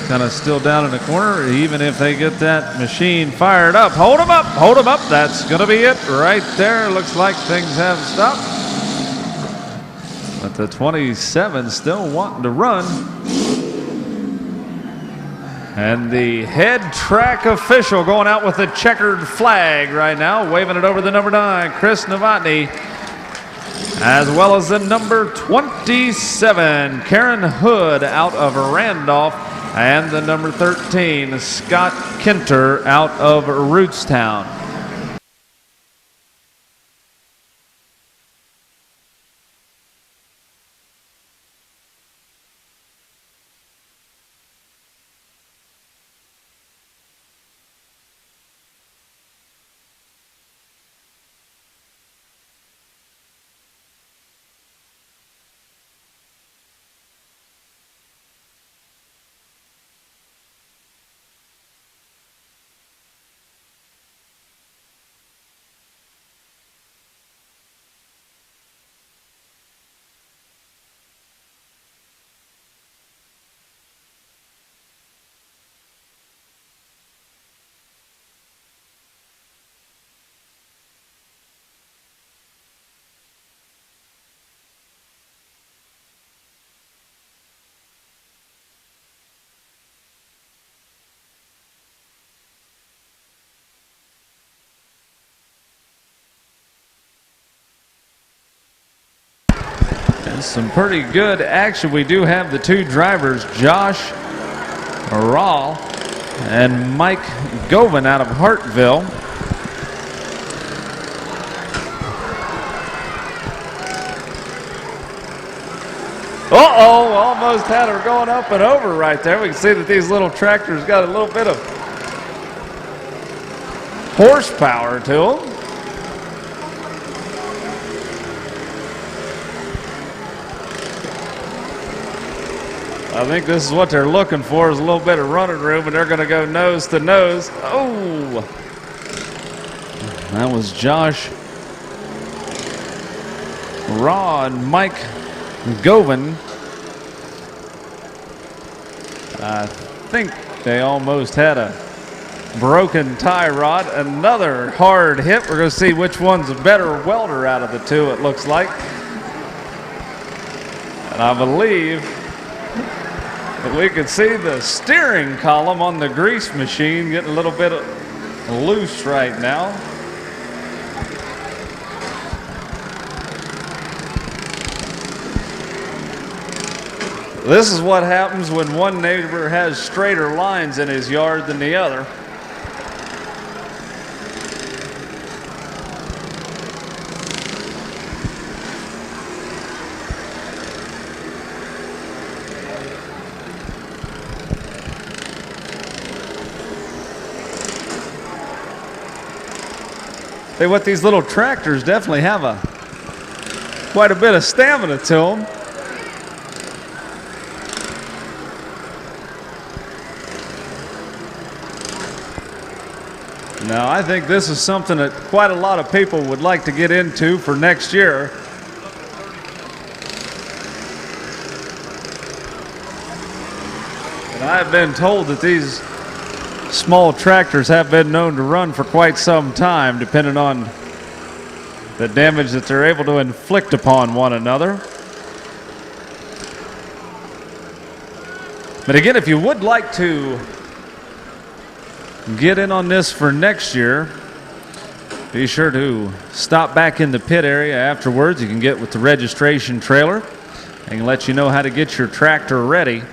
kind of still down in the corner. Even if they get that machine fired up, hold them up, hold them up. That's going to be it right there. Looks like things have stopped. But the 27 still wanting to run. And the head track official going out with a checkered flag right now, waving it over the number 9, Chris Novotny, as well as the number 27, Karen Hood out of Randolph, and the number 13, Scott Kinter out of Rootstown. Some pretty good action. We do have the 2 drivers, Josh Rahl and Mike Govan out of Hartville. Uh-oh, almost had her going up and over right there. We can see that these little tractors got a little bit of horsepower to them. I think this is what they're looking for, is a little bit of running room, and they're going to go nose to nose. Oh! That was Josh Raw and Mike Govan. I think they almost had a broken tie rod. Another hard hit. We're going to see which one's a better welder out of the 2, it looks like. And I believe that we could see the steering column on the grease machine getting a little bit loose right now. This is what happens when one neighbor has straighter lines in his yard than the other. Hey, what these little tractors definitely have quite a bit of stamina to them. Now, I think this is something that quite a lot of people would like to get into for next year. And I've been told that these small tractors have been known to run for quite some time, depending on the damage that they're able to inflict upon one another. But again, if you would like to get in on this for next year, be sure to stop back in the pit area afterwards. You can get with the registration trailer and let you know how to get your tractor ready.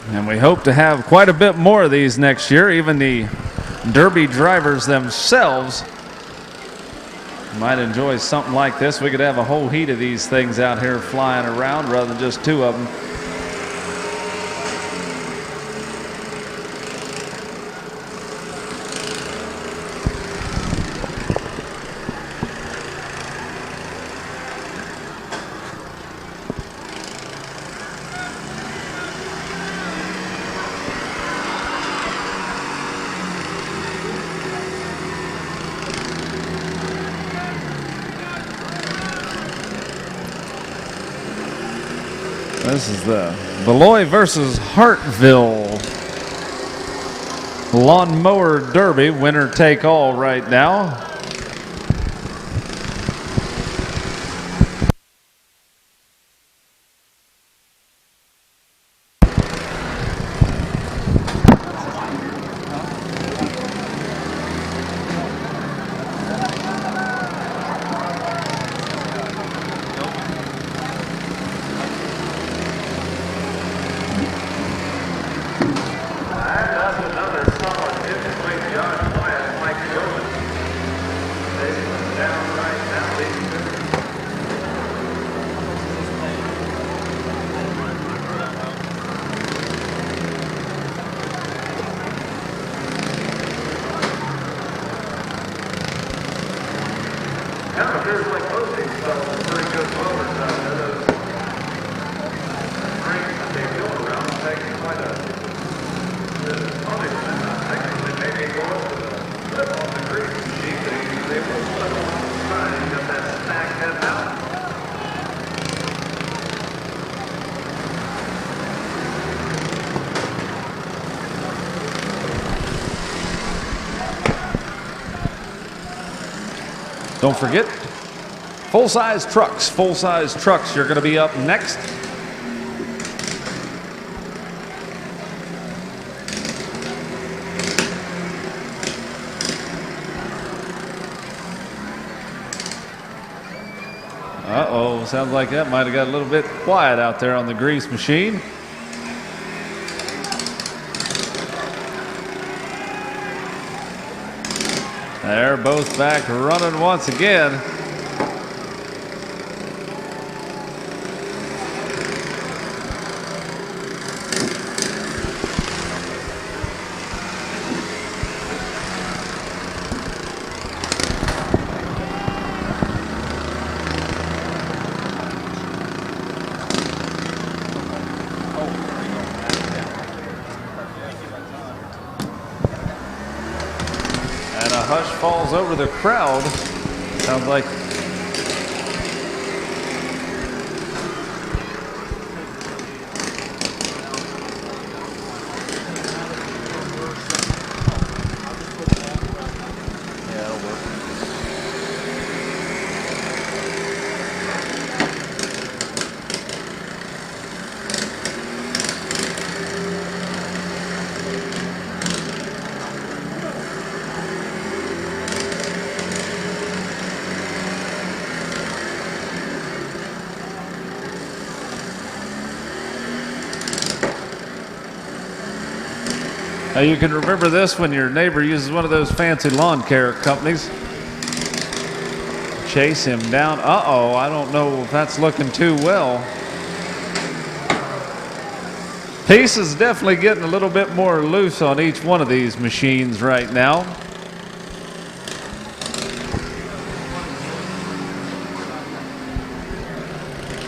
And we hope to have quite a bit more of these next year. Even the Derby drivers themselves might enjoy something like this. We could have a whole heat of these things out here flying around rather than just two of them. This is the Beloit versus Hartville Lawnmower Derby, winner take all right now. Don't forget, full-size trucks. Full-size trucks, you're going to be up next. Uh-oh, sounds like that might have got a little bit quiet out there on the grease machine. They're both back running once again. Hush falls over the crowd. Sounds like now you can remember this when your neighbor uses one of those fancy lawn care companies. Chase him down. Uh-oh, I don't know if that's looking too well. Piece is definitely getting a little bit more loose on each one of these machines right now.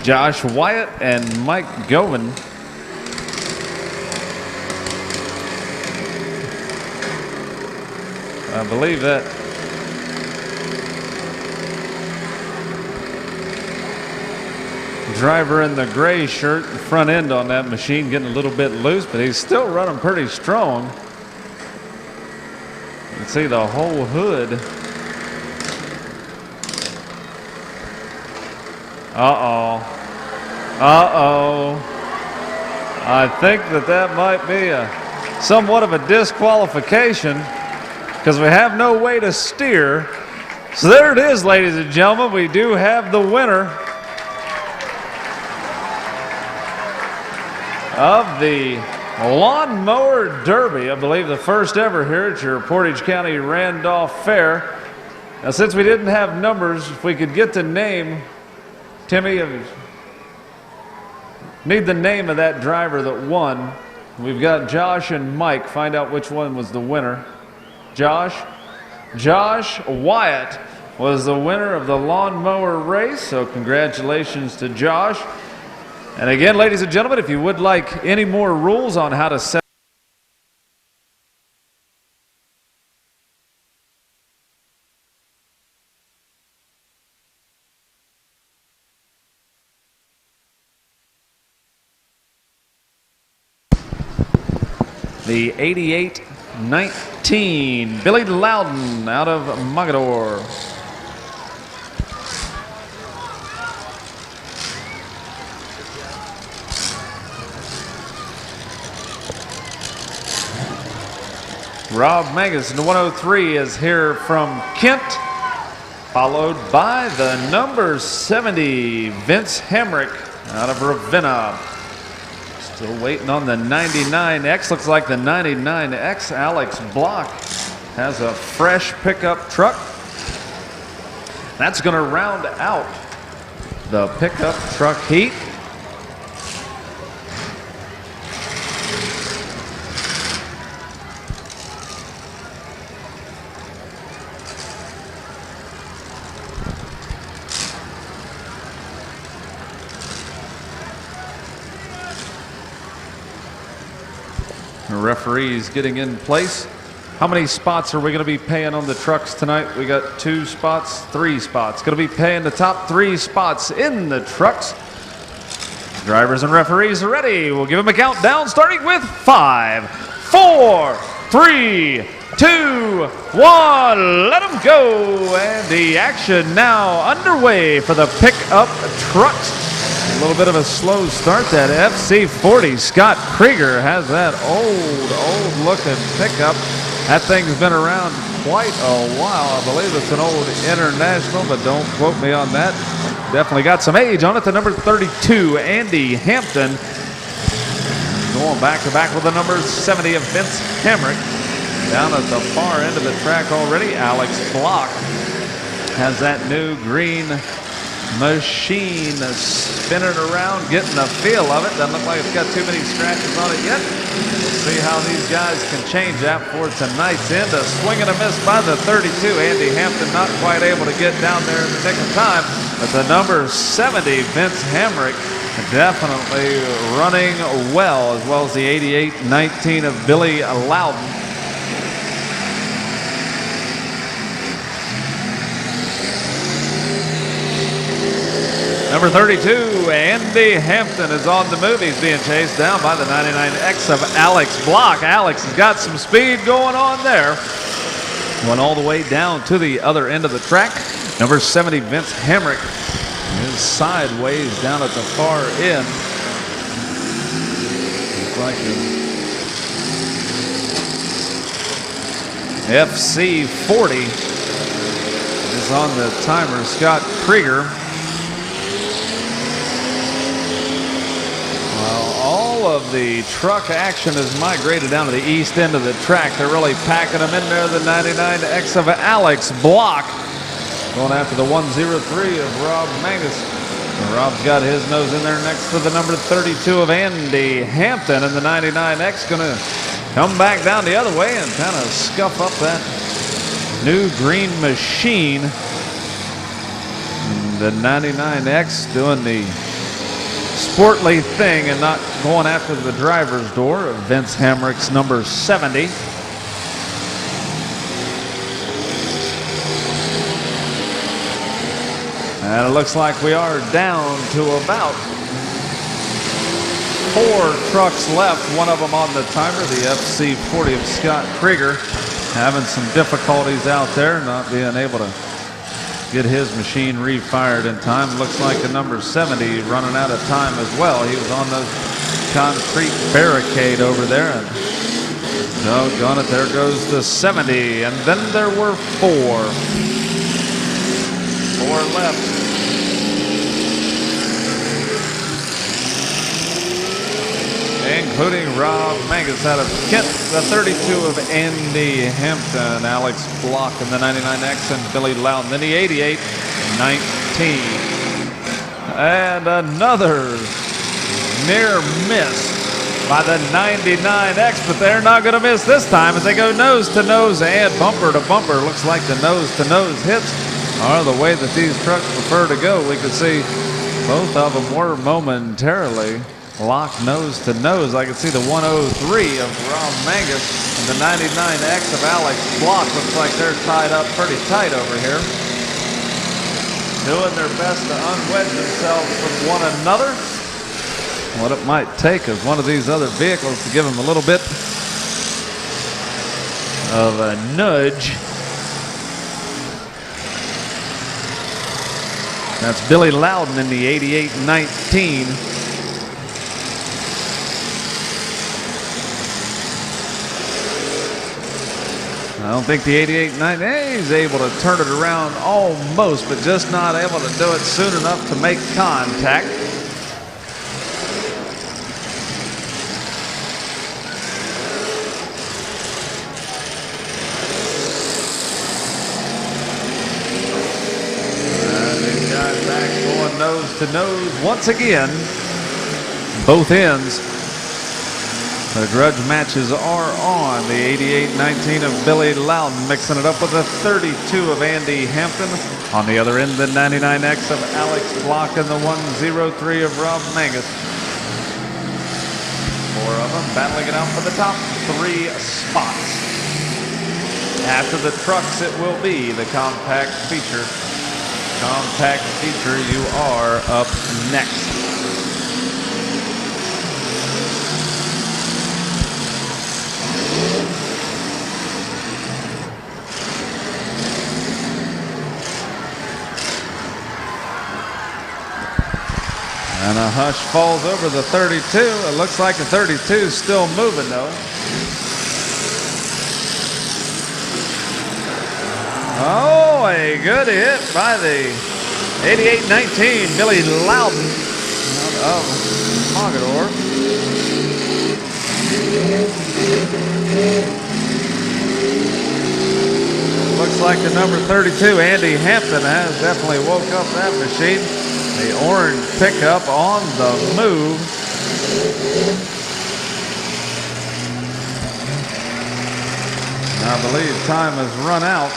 Josh Wyatt and Mike Govan. I believe that driver in the gray shirt, the front end on that machine getting a little bit loose, but he's still running pretty strong. You can see the whole hood. Uh-oh. Uh-oh. I think that might be somewhat of a disqualification because we have no way to steer. So there it is, ladies and gentlemen. We do have the winner of the Lawnmower Derby. I believe the first ever here at your Portage County Randolph Fair. Now, since we didn't have numbers, if we could get the name, Timmy, need the name of that driver that won. We've got Josh and Mike. Find out which one was the winner. Josh Wyatt was the winner of the lawnmower race, so congratulations to Josh. And again, ladies and gentlemen, if you would like any more rules on how to set the 88-19, Billy Loudon out of Mogador. Rob Mangus in the 103 is here from Kent, followed by the number 70, Vince Hamrick out of Ravenna. Still waiting on the 99X. Looks like the 99X, Alex Block, has a fresh pickup truck. That's going to round out the pickup truck heat. The referees getting in place. How many spots are we going to be paying on the trucks tonight? We got 2 spots, 3 spots. Going to be paying the top 3 spots in the trucks. Drivers and referees are ready. We'll give them a countdown starting with 5, 4, 3, 2, 1. Let them go. And the action now underway for the pickup trucks. A little bit of a slow start. That FC40 Scott Krieger has that old looking pickup. That thing's been around quite a while. I believe it's an old International, but don't quote me on that. Definitely got some age on it. The number 32, Andy Hampton, going back to back with the number 70 of Vince Hamrick. Down at the far end of the track already, Alex Block has that new green machine spinning around, getting the feel of it. Doesn't look like it's got too many scratches on it yet. We'll see how these guys can change that for tonight's end. A swing and a miss by the 32. Andy Hampton not quite able to get down there in the nick of time. But the number 70, Vince Hamrick, definitely running well as the 88-19 of Billy Loudon. Number 32, Andy Hampton is on the move. He's being chased down by the 99X of Alex Block. Alex has got some speed going on there. Went all the way down to the other end of the track. Number 70, Vince Hamrick, is sideways down at the far end. Looks like the FC40 is on the timer. Scott Krieger. All of the truck action has migrated down to the east end of the track. They're really packing them in there. The 99X of Alex Block going after the 103 of Rob Mangus. And Rob's got his nose in there next to the number 32 of Andy Hampton. And the 99X going to come back down the other way and kind of scuff up that new green machine. And the 99X doing the sportly thing and not going after the driver's door of Vince Hamrick's number 70. And it looks like we are down to about 4 trucks left. One of them on the timer, the FC40 of Scott Krieger, having some difficulties out there, not being able to get his machine refired in time. Looks like the number 70 running out of time as well. He was on those concrete barricade over there, and doggone it, there goes the 70. And then there were 4 left. Including Rob Mangus out of Kent, the 32 of Andy Hampton, Alex Block in the 99X, and Billy Loudon in the 88-19. And another near miss by the 99X, but they're not going to miss this time as they go nose to nose and bumper to bumper. Looks like the nose to nose hits are the way that these trucks prefer to go. We could see both of them were momentarily locked nose to nose. I can see the 103 of Rob Mangus and the 99X of Alex Block. Looks like they're tied up pretty tight over here, doing their best to unwedge themselves from one another. What it might take is one of these other vehicles to give them a little bit of a nudge. That's Billy Loudon in the 88-19. I don't think the 88-9, he's able to turn it around almost, but just not able to do it soon enough to make contact. And these guys back going nose to nose once again, both ends. The grudge matches are on. The 88-19 of Billy Loudon mixing it up with the 32 of Andy Hampton. On the other end, the 99X of Alex Block and the 103 of Rob Mangus. 4 of them battling it out for the top 3 spots. After the trucks, it will be the compact feature. Compact feature, you are up next. And a hush falls over the 32. It looks like the 32 is still moving though. Oh, a good hit by the 88-19 Billy Loudon out of Mogador. Looks like the number 32, Andy Hampton, has definitely woke up that machine. The orange pickup on the move. I believe time has run out.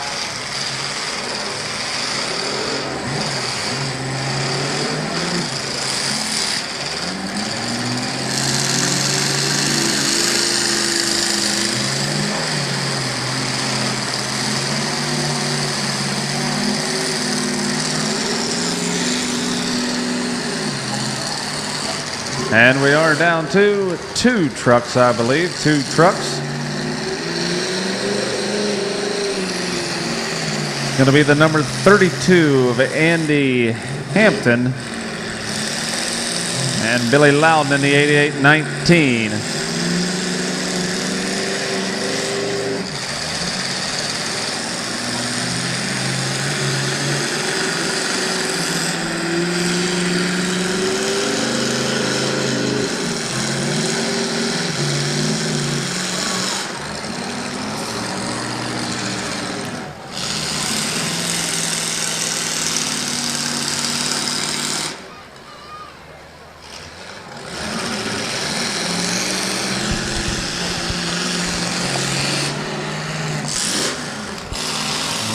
And we are down to 2 trucks, I believe. 2 trucks. Going to be the number 32 of Andy Hampton and Billy Loudon in the 88-19.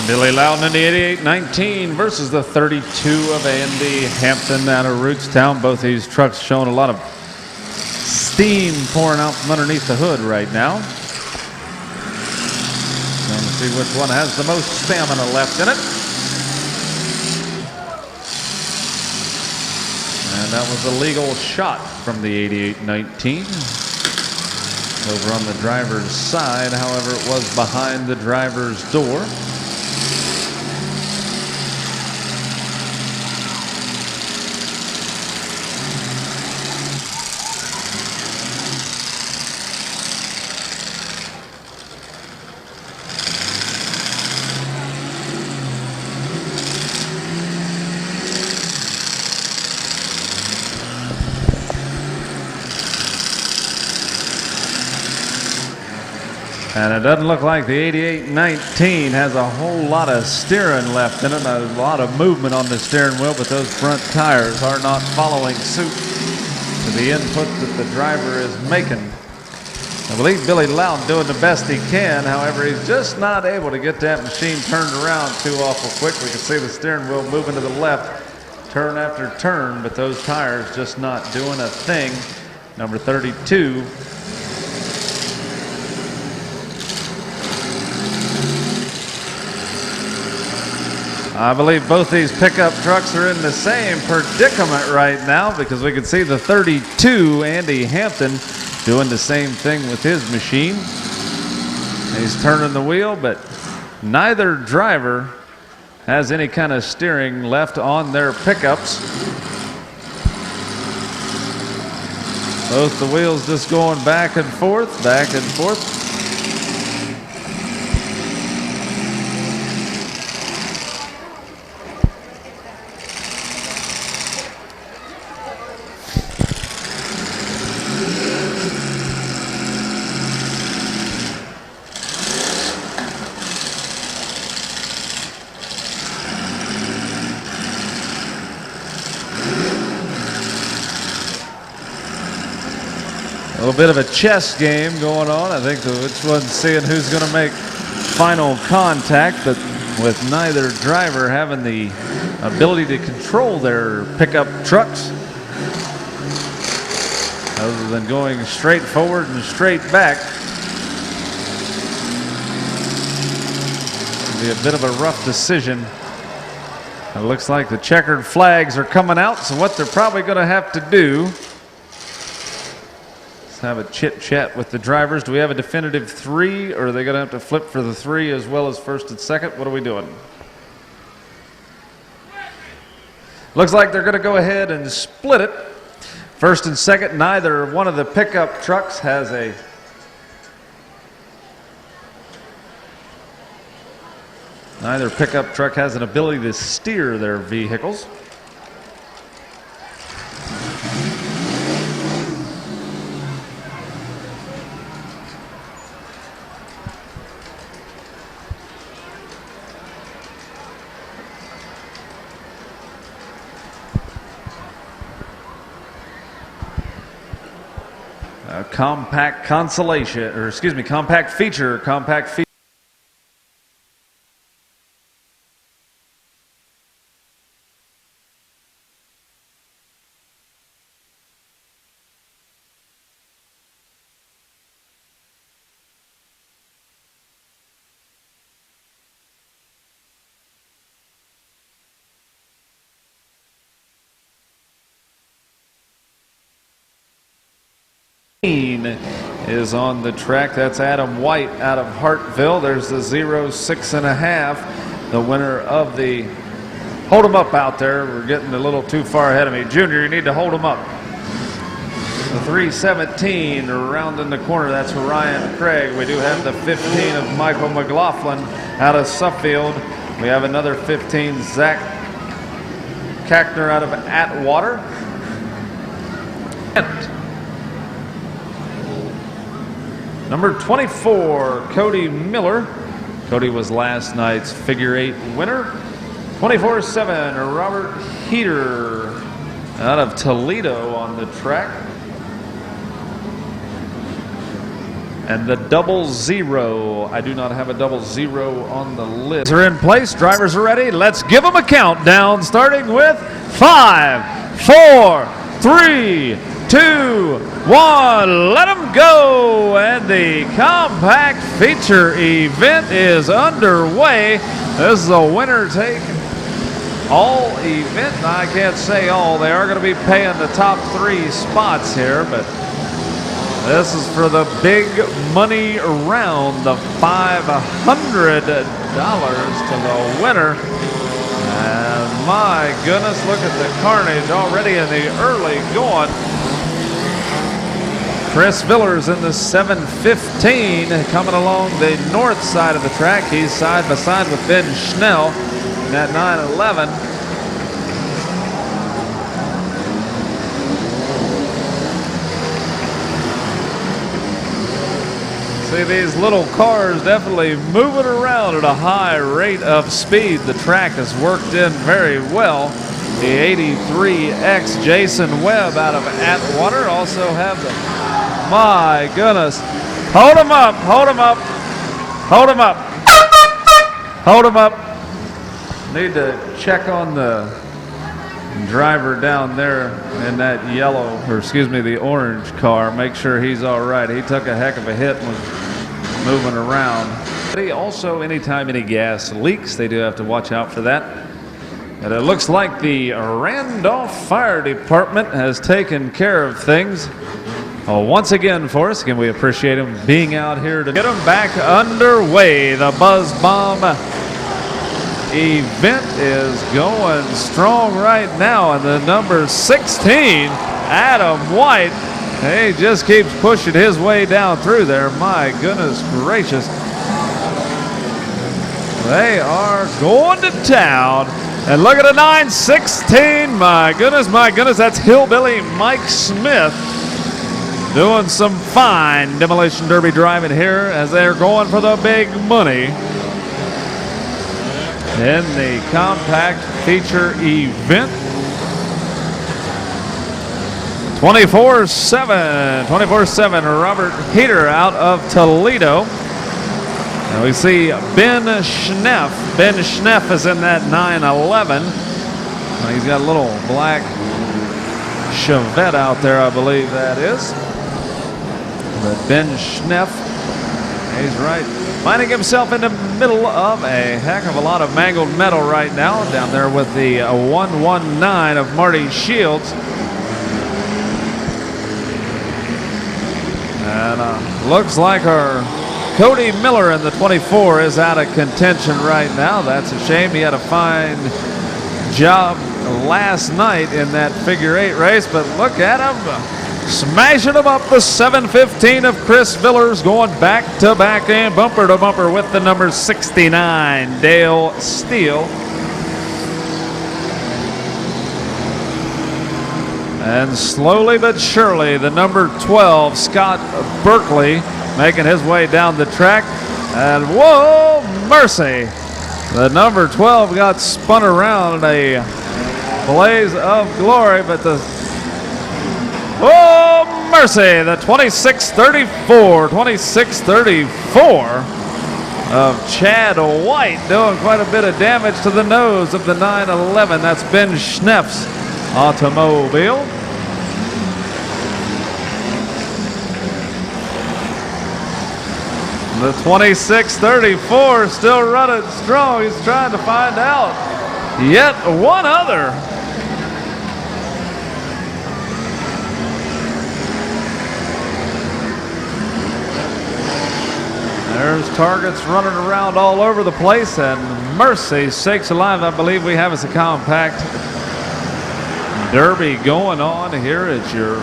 Billy Loudon in the 88-19 versus the 32 of Andy Hampton out of Rootstown. Both these trucks showing a lot of steam pouring out from underneath the hood right now. Trying to see which one has the most stamina left in it. that was a legal shot from the 88-19. Over on the driver's side, however, it was behind the driver's door. And it doesn't look like the 88-19 has a whole lot of steering left in it, a lot of movement on the steering wheel, but those front tires are not following suit to the input that the driver is making. I believe Billy Loud doing the best he can. However, he's just not able to get that machine turned around too awful quick. We can see the steering wheel moving to the left, turn after turn, but those tires just not doing a thing. Number 32. I believe both these pickup trucks are in the same predicament right now, because we can see the 32, Andy Hampton, doing the same thing with his machine. He's turning the wheel, but neither driver has any kind of steering left on their pickups. Both the wheels just going back and forth, back and forth. A little bit of a chess game going on. I think which one's seeing who's going to make final contact, but with neither driver having the ability to control their pickup trucks, other than going straight forward and straight back. It'll be a bit of a rough decision. It looks like the checkered flags are coming out, so what they're probably going to have to do, have a chit chat with the drivers. Do we have a definitive 3, or are they going to have to flip for the 3 as well as first and second? What are we doing? Looks like they're going to go ahead and split it. First and second, neither one of the pickup trucks has a neither pickup truck has an ability to steer their vehicles. Compact consolation, or excuse me, compact feature. Is on the track. That's Adam White out of Hartville. There's the 06.5, the winner of the hold 'em up out there. We're getting a little too far ahead of me. Junior, you need to hold 'em up. The 317 around in the corner. That's Ryan Craig. We do have the 15 of Michael McLaughlin out of Suffield. We have another 15, Zach Kackner out of Atwater. Number 24, Cody Miller. Cody was last night's figure 8 winner. 24-7, Robert Heater out of Toledo on the track. And the 00, I do not have a 00 on the list. Are in place, drivers are ready. Let's give them a countdown, starting with 5, 4, 3, 2, 1, let them go, and the compact feature event is underway. This is a winner take all event. I can't say all. They are going to be paying the top 3 spots here, but this is for the big money round, the $500 to the winner. And my goodness, look at the carnage already in the early going. Chris Villers in the 715 coming along the north side of the track. He's side by side with Ben Schnell in that 911. See these little cars definitely moving around at a high rate of speed. The track has worked in very well. The 83X Jason Webb out of Atwater also have the, my goodness. Hold him up, hold him up, hold him up, hold him up. Need to check on the driver down there in that yellow, or excuse me, the orange car. Make sure he's all right. He took a heck of a hit and was moving around. Also, anytime any gas leaks, they do have to watch out for that. And it looks like the Randolph Fire Department has taken care of things once again for us. Again, we appreciate them being out here to get them back underway. The Buzz Bomb event is going strong right now, and the number 16, Adam White, he just keeps pushing his way down through there. My goodness gracious. They are going to town. And look at a 916. My goodness, that's Hillbilly Mike Smith doing some fine demolition derby driving here as they're going for the big money in the compact feature event. 24/7 Robert Heater out of Toledo. And we see Ben Schneff. Ben Schneff is in that 911. He's got a little black Chevette out there, I believe that is. But Ben Schneff, he's right, finding himself in the middle of a heck of a lot of mangled metal right now, down there with the 119 of Marty Shields. And looks like our Cody Miller in the 24 is out of contention right now. That's a shame. He had a fine job last night in that figure 8 race, but look at him smashing him up. The 715 of Chris Villers going back to back and bumper to bumper with the number 69, Dale Steele. And slowly but surely, the number 12, Scott Berkeley, making his way down the track. And whoa, mercy. The number 12 got spun around in a blaze of glory, but the, oh, mercy, the 2634 of Chad White doing quite a bit of damage to the nose of the 911. That's Ben Schneff's automobile. The 2634 still running strong. He's trying to find out yet one other. There's targets running around all over the place, and mercy sakes alive, I believe we have us a compact derby going on here at your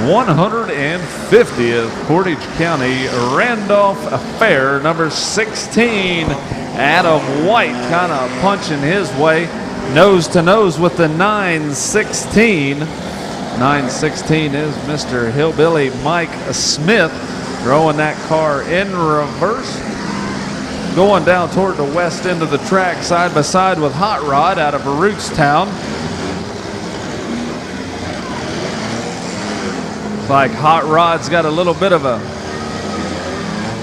150th Portage County Randolph Fair. Number 16, Adam White, kind of punching his way nose to nose with the 916. 916 is Mr. Hillbilly Mike Smith, throwing that car in reverse, going down toward the west end of the track side by side with Hot Rod out of Rootstown. Like Hot Rod's got a little bit of a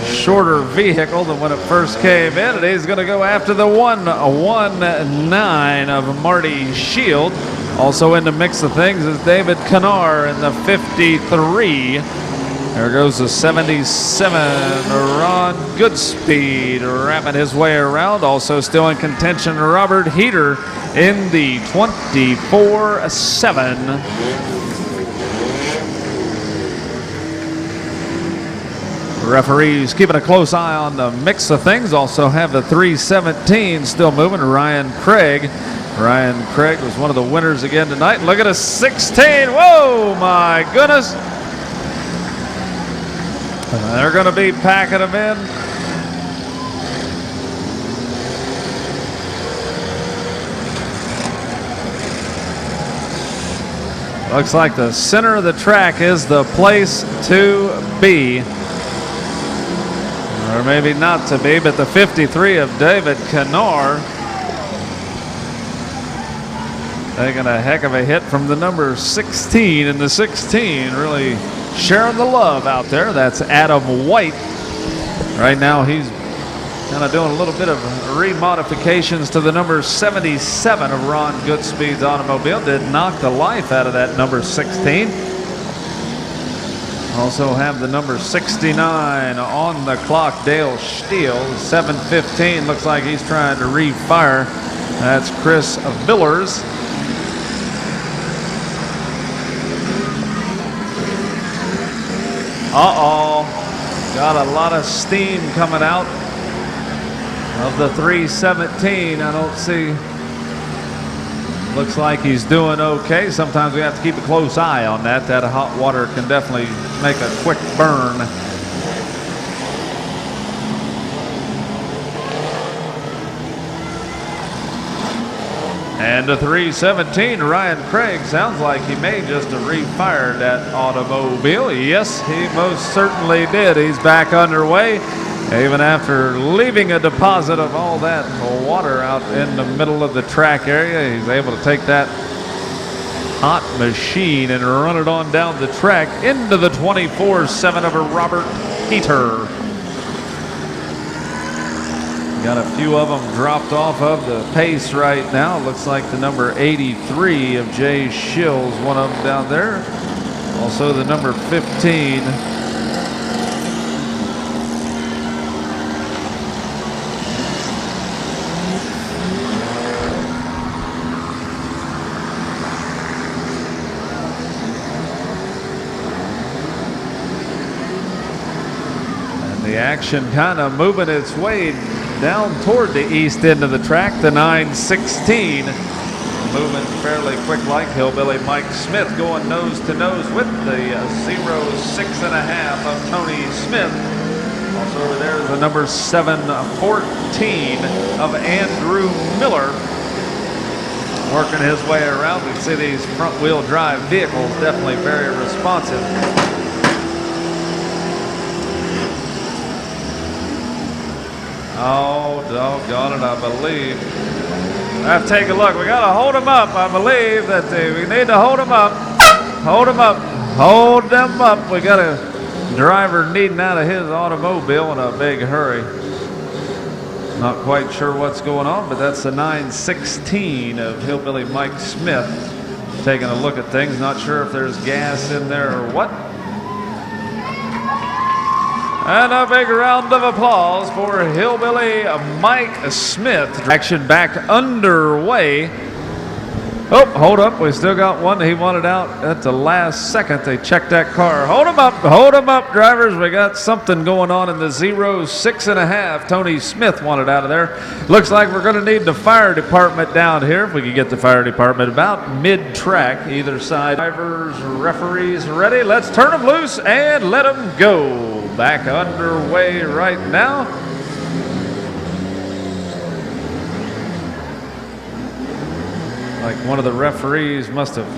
shorter vehicle than when it first came in, and he's going to go after the 119 of Marty Shield. Also in the mix of things is David Canar in the 53 There goes the 77, Ron Goodspeed, wrapping his way around. Also still in contention, Robert Heater in the 24-7. Referees keeping a close eye on the mix of things. Also have the 317 still moving, Ryan Craig. Ryan Craig was one of the winners again tonight. Look at a 16. Whoa, my goodness. They're going to be packing them in. Looks like the center of the track is the place to be. Or maybe not to be, but the 53 of David Cannar taking a heck of a hit from the number 16, and the 16 really sharing the love out there. That's Adam White. Right now he's kind of doing a little bit of remodifications to the number 77 of Ron Goodspeed's automobile. Did knock the life out of that number 16. Also have the number 69 on the clock, Dale Steele. 7:15, looks like he's trying to refire. That's Chris Villers. Uh-oh, got a lot of steam coming out of the 317. I don't see, looks like he's doing okay. Sometimes we have to keep a close eye on that. That hot water can definitely make a quick burn. And the 317, Ryan Craig, sounds like he may just have refired that automobile. Yes, he most certainly did. He's back underway. Even after leaving a deposit of all that water out in the middle of the track area, he's able to take that hot machine and run it on down the track into the 24-7 of a Robert Heater. Got a few of them dropped off of the pace right now. Looks like the number 83 of Jay Shills, one of them down there. Also the number 15. And the action kind of moving its way down toward the east end of the track. The 916 moving fairly quick like. Hillbilly Mike Smith going nose to nose with the 06.5 of Tony Smith. Also over there is the number 714 of Andrew Miller working his way around. We can see these front wheel drive vehicles definitely very responsive. Oh, doggone it, I believe. I have to take a look. We got to hold them up. I believe that we need to hold them up. Hold them up. Hold them up. We got a driver needing out of his automobile in a big hurry. Not quite sure what's going on, but that's the 916 of Hillbilly Mike Smith taking a look at things. Not sure if there's gas in there or what. And a big round of applause for Hillbilly Mike Smith. Action back underway. Oh, hold up. We still got one. He wanted out at the last second. They checked that car. Hold him up, drivers. We got something going on in the 06.5. Tony Smith wanted out of there. Looks like we're going to need the fire department down here. If we could get the fire department about mid-track, either side. Drivers, referees ready. Let's turn them loose and let them go. Back underway right now. Like one of the referees must have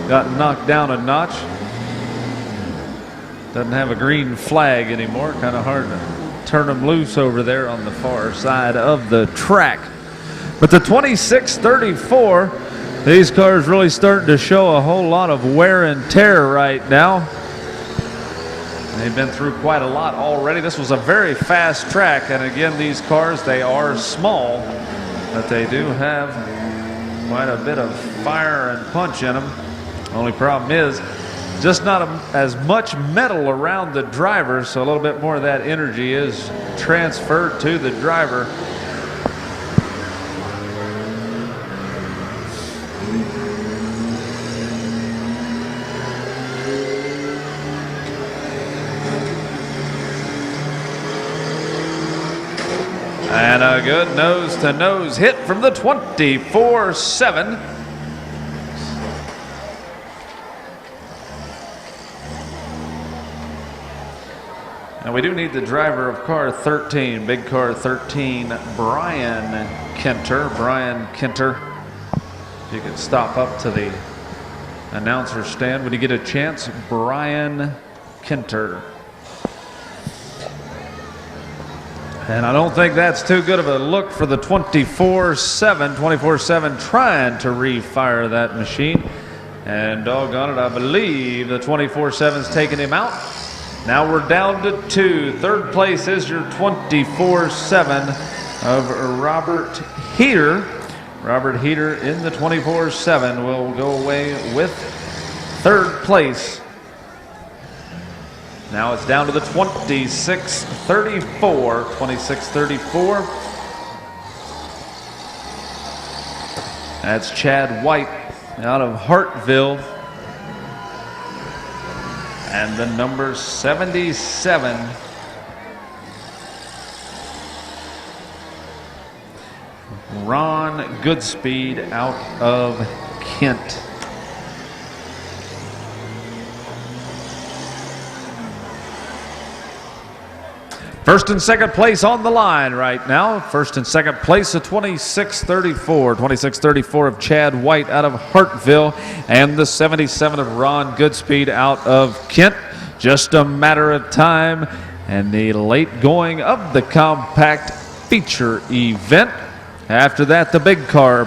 gotten knocked down a notch. Doesn't have a green flag anymore. Kind of hard to turn them loose over there on the far side of the track. But the 2634, these cars really starting to show a whole lot of wear and tear right now. They've been through quite a lot already. This was a very fast track, and again, these cars, they are small, but they do have quite a bit of fire and punch in them. Only problem is just not as much metal around the driver, so a little bit more of that energy is transferred to the driver. And a good nose-to-nose hit from the 24-7. And we do need the driver of car 13, big car 13, Brian Kenter. Brian Kenter, if you could stop up to the announcer stand when you get a chance. Brian Kenter. And I don't think that's too good of a look for the 24-7. 24-7 trying to refire that machine. And doggone it, I believe the 24-7's taking him out. Now we're down to 2. Third place is your 24-7 of Robert Heater. Robert Heater in the 24-7 will go away with third place. Now it's down to the 26-34. 26-34. That's Chad White out of Hartville. And the number 77. Ron Goodspeed out of Kent. First and second place on the line right now. First and second place at 26-34. 26-34 of Chad White out of Hartville and the 77 of Ron Goodspeed out of Kent. Just a matter of time and the late going of the compact feature event. After that, the big car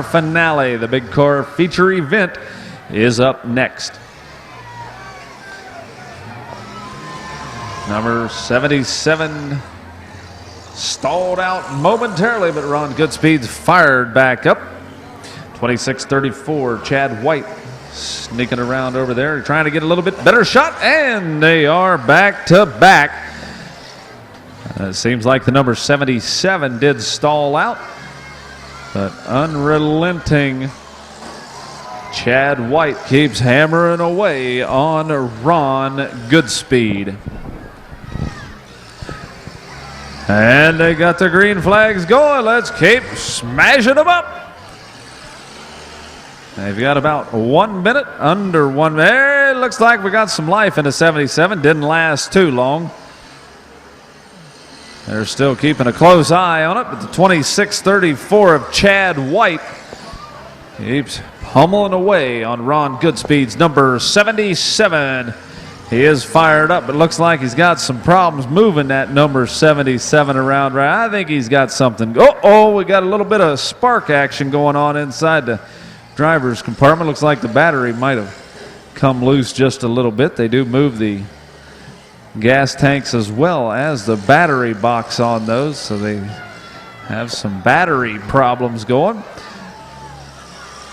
finale. The big car feature event is up next. Number 77 stalled out momentarily, but Ron Goodspeed's fired back up. 26-34, Chad White sneaking around over there, trying to get a little bit better shot, and they are back to back. It seems like the number 77 did stall out, but unrelenting Chad White keeps hammering away on Ron Goodspeed. And they got the green flags going. Let's keep smashing them up. They've got about 1 minute, under 1 minute. It looks like we got some life in the 77. Didn't last too long. They're still keeping a close eye on it, but the 26-34 of Chad White keeps pummeling away on Ron Goodspeed's number 77. He is fired up, but looks like he's got some problems moving that number 77 around. Right, I think he's got something. Oh, we got a little bit of spark action going on inside the driver's compartment. Looks like the battery might have come loose just a little bit. They do move the gas tanks as well as the battery box on those, so they have some battery problems going.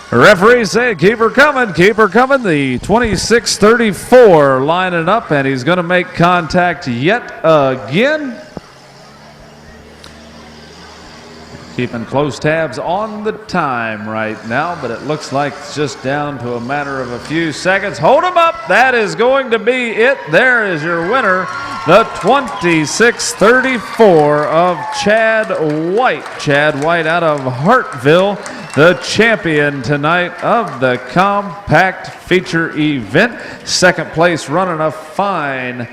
The referees say, keep her coming, keep her coming. The 26-34 lining up, and he's going to make contact yet again. Keeping close tabs on the time right now, but it looks like it's just down to a matter of a few seconds. Hold him up. That is going to be it. There is your winner, the 26-34 of Chad White. Chad White out of Hartville, the champion tonight of the compact feature event. Second place running a fine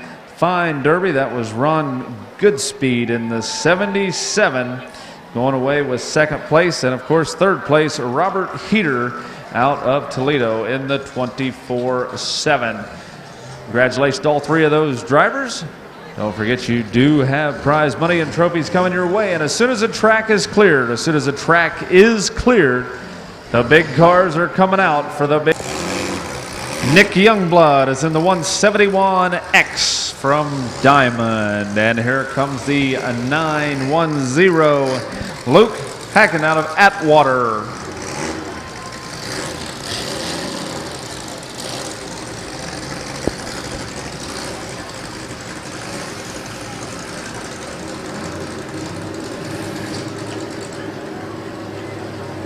derby. That was Ron Goodspeed in the 77. Going away with second place, and of course third place, Robert Heater out of Toledo in the 24-7. Congratulations to all three of those drivers. Don't forget you do have prize money and trophies coming your way, and as soon as the track is cleared, the big cars are coming out for the big. Nick Youngblood is in the 171X from Diamond. And here comes the 910 Luke Hacken out of Atwater.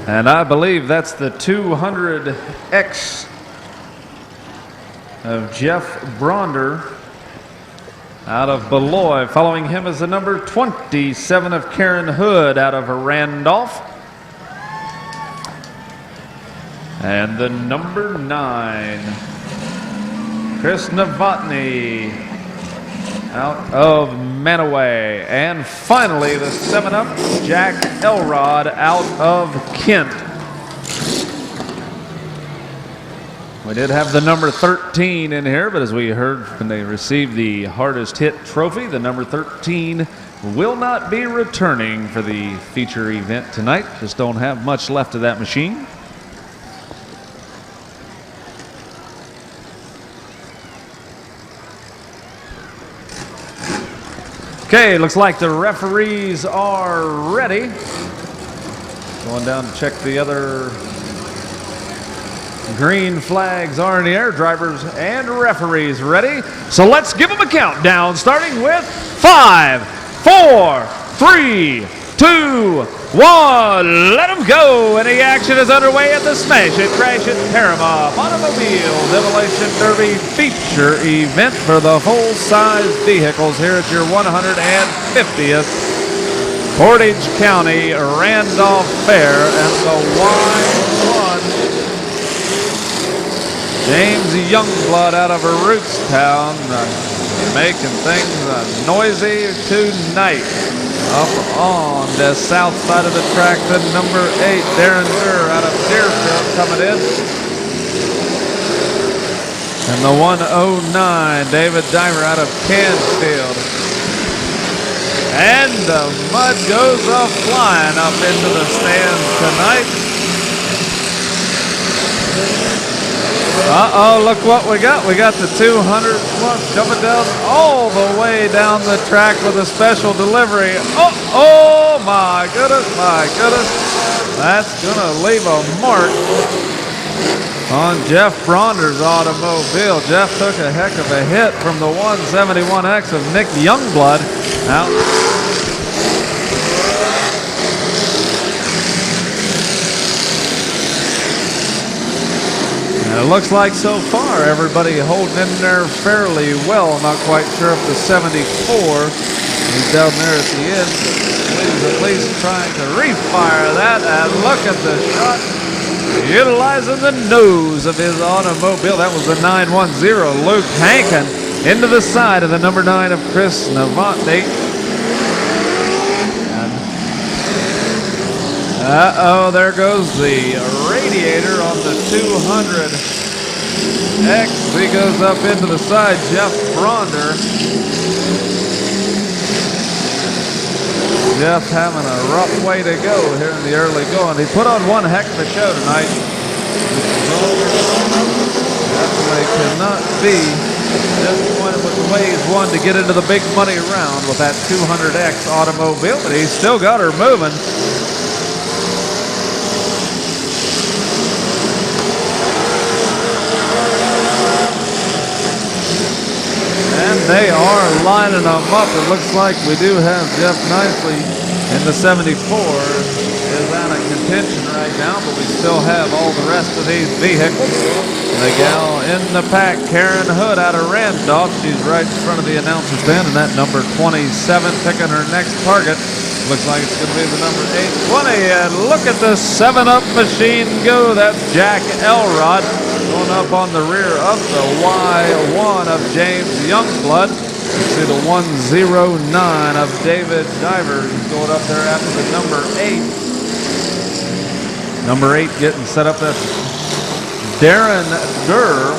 And I believe that's the 200X of Jeff Bronder out of Beloy. Following him is the number 27 of Karen Hood out of Randolph. And the number 9, Chris Novotny out of Manaway. And finally, the 7-up, Jack Elrod out of Kent. We did have the number 13 in here, but as we heard when they received the hardest hit trophy, the number 13 will not be returning for the feature event tonight. Just don't have much left of that machine. Okay, looks like the referees are ready. Going down to check the other green flags are in the air. Drivers and referees ready. So let's give them a countdown, starting with 5, 4, 3, 2, 1. Let them go. And the action is underway at the Smash It, Crash It, Tear 'em Up Automobile Demolition Derby feature event for the full-size vehicles here at your 150th Portage County Randolph Fair. And the Y1 James Youngblood out of Rootstown making things noisy tonight. Up on the south side of the track, the number 8, Darren Durr out of Deerfield coming in. And the 109, David Diver out of Canfield. And the mud goes flying up into the stands tonight. Uh-oh, look what we got. We got the 200 plus coming down all the way down the track with a special delivery. Oh my goodness, my goodness. That's going to leave a mark on Jeff Bronder's automobile. Jeff took a heck of a hit from the 171X of Nick Youngblood. Out. It looks like so far everybody holding in there fairly well. Not quite sure if the 74 is down there at the end. At least trying to refire that, and look at the shot. Utilizing the nose of his automobile. That was the 910 Luke Hankin into the side of the number 9 of Chris Novotny. Uh-oh, there goes the radiator on the 200X. He goes up into the side, Jeff Bronder. Jeff having a rough way to go here in the early going. He put on one heck of a show tonight. Definitely cannot be disappointed with the way he's won to get into the big money round with that 200X automobile, but he's still got her moving. They are lining them up. It looks like we do have Jeff Nicely in the 74 is out of contention right now, but we still have all the rest of these vehicles. The gal in the pack, Karen Hood out of Randolph. She's right in front of the announcer's stand, and that number 27 picking her next target. Looks like it's going to be the number 820. And look at the 7-up machine go. That's Jack Elrod going up on the rear of the Y1 of James Youngblood. You see the 109 of David Diver going up there after the number 8. Number 8 getting set up. That's Darren Durr.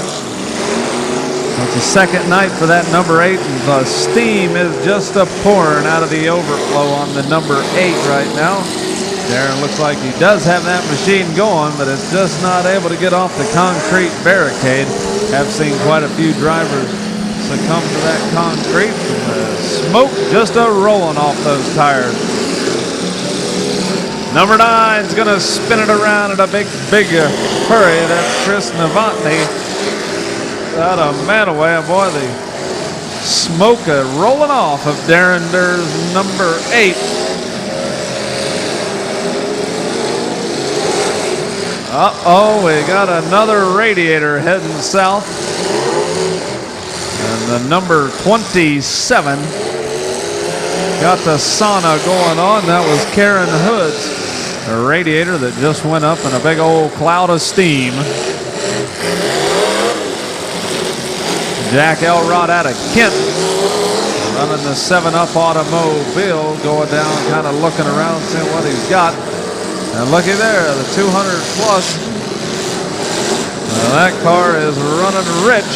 It's the second night for that number 8, and the steam is just pouring out of the overflow on the number 8 right now. Darren looks like he does have that machine going, but it's just not able to get off the concrete barricade. Have seen quite a few drivers succumb to that concrete. Smoke just rolling off those tires. Number 9's going to spin it around in a big hurry. That's Chris Novotny out of Manaway. Boy, the smoke rolling off of Darren Durr's number 8. Uh-oh, we got another radiator heading south. And the number 27 got the sauna going on. That was Karen Hood's radiator that just went up in a big old cloud of steam. Jack Elrod out of Kent running the 7-Up automobile, going down, kind of looking around, seeing what he's got. And looky there, the 200 plus. Now that car is running rich.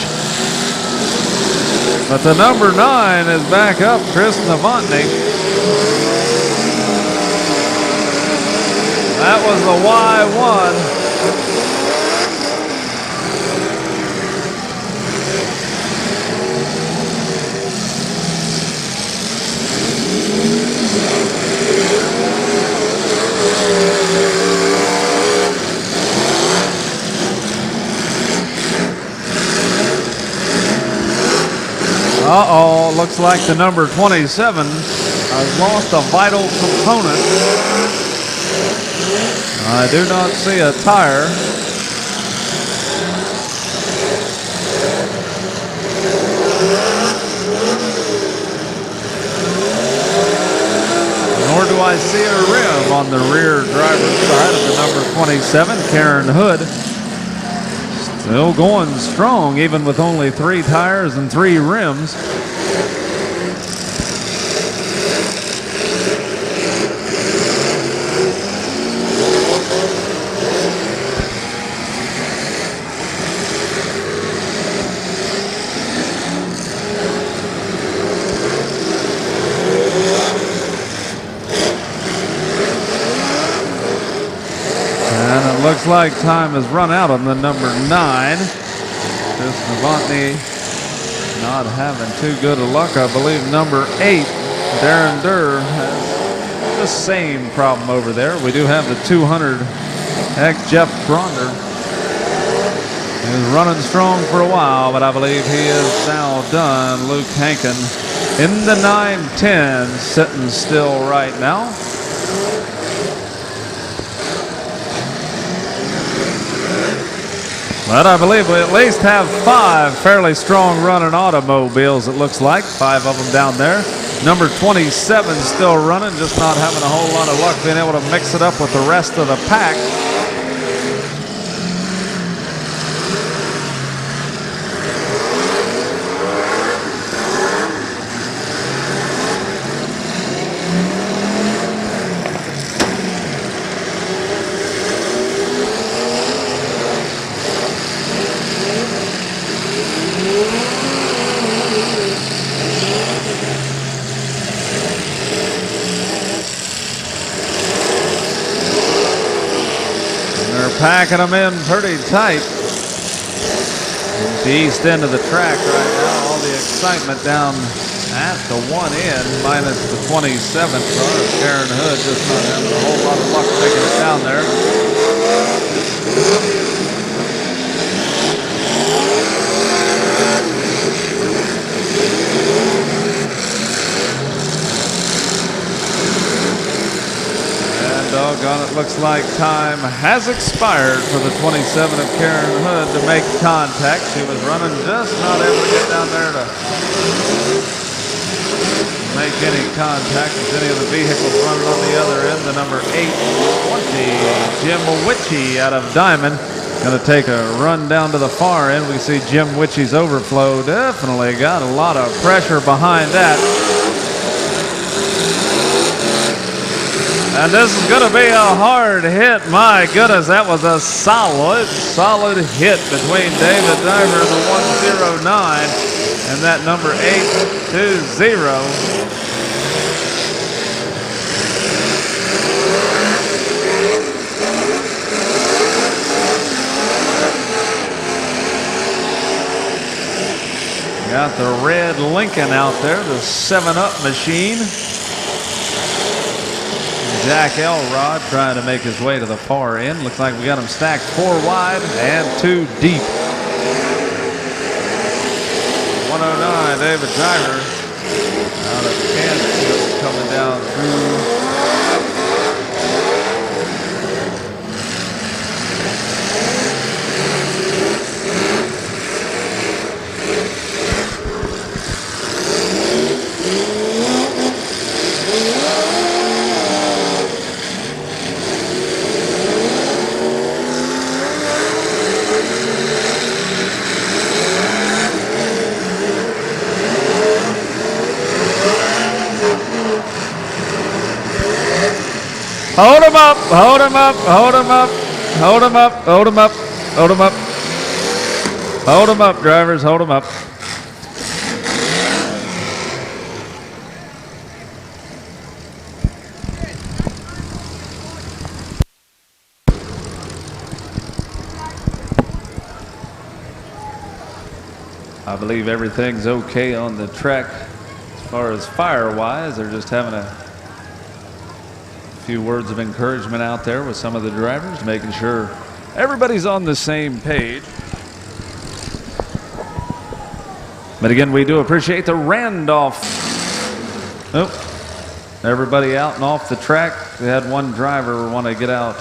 But the number 9 is back up, Chris Novotny. That was the Y1. Uh-oh, looks like the number 27 has lost a vital component. I do not see a tire. Nor do I see a rim on the rear driver's side of the number 27, Karen Hood. Still going strong, even with only 3 tires and 3 rims. Looks like time has run out on the number 9. Chris Novotny not having too good of luck. I believe number 8, Darren Durr, has the same problem over there. We do have the 200 Jeff Bronder. He was running strong for a while, but I believe he is now done. Luke Hankin in the 910, sitting still right now. But I believe we at least have 5 fairly strong running automobiles, it looks like. 5 of them down there. Number 27 still running, just not having a whole lot of luck being able to mix it up with the rest of the pack. Packing them in pretty tight. The east end of the track right now. All the excitement down at the one end, minus the 27th car. Karen Hood just not having a whole lot of luck making it down there. Doggone, it looks like time has expired for the 27 of Karen Hood to make contact. She was running, just not able to get down there to make any contact with any of the vehicles running on the other end. The number 820, Jim Witchie out of Diamond, going to take a run down to the far end. We see Jim Witchie's overflow definitely got a lot of pressure behind that. And this is going to be a hard hit. My goodness, that was a solid hit between David Diver and the 109 and that number 820. Got the red Lincoln out there, the 7-Up machine. Jack Elrod trying to make his way to the far end. Looks like we got him stacked 4 wide and 2 deep. 109, David Driver out of Kansas coming down through. Hold him up, hold him up, hold him up, hold him up, hold him up, hold him up. Hold him up, drivers, hold him up. I believe everything's okay on the track as far as fire-wise. They're just having a few words of encouragement out there with some of the drivers, making sure everybody's on the same page. But again, we do appreciate the Randolph. Oh, everybody out and off the track. We had one driver want to get out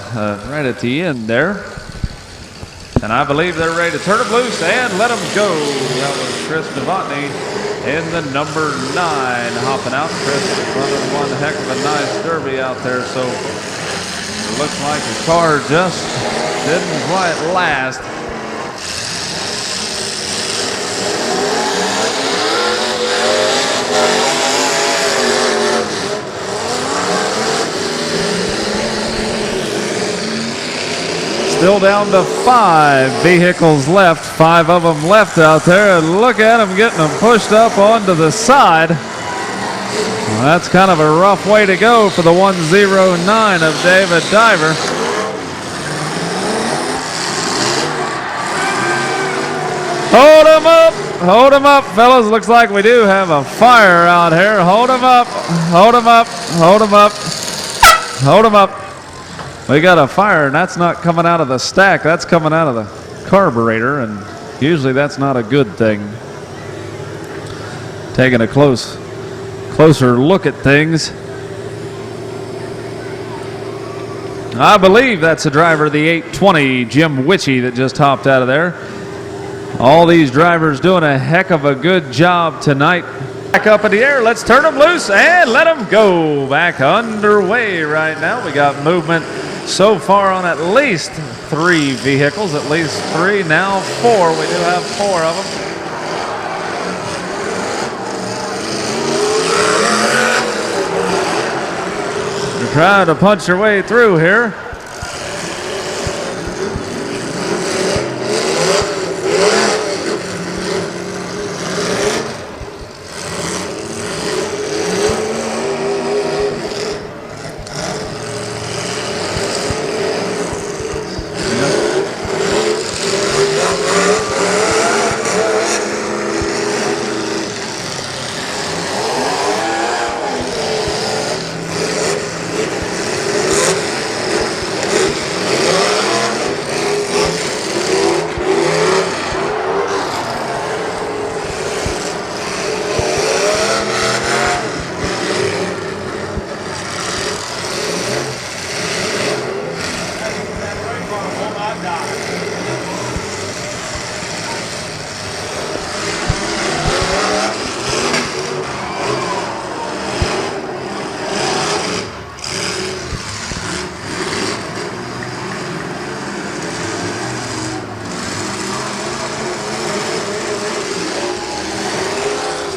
right at the end there. And I believe they're ready to turn them loose and let them go. That was Chris Novotny in the number 9 hopping out. Chris running one heck of a nice derby out there. So it looks like the car just didn't quite last. Still down to 5 vehicles left. 5 of them left out there. And look at them getting them pushed up onto the side. Well, that's kind of a rough way to go for the 109 of David Diver. Hold them up, fellas. Looks like we do have a fire out here. Hold them up, hold them up, hold them up, hold them up. We got a fire, and that's not coming out of the stack. That's coming out of the carburetor, and usually that's not a good thing. Taking a closer look at things. I believe that's the driver of the 820, Jim Witchy, that just hopped out of there. All these drivers doing a heck of a good job tonight. Back up in the air. Let's turn them loose and let them go. Back underway right now. We got movement so far on at least 3 vehicles, at least 3, now 4. We do have 4 of them. They're trying to punch their way through here.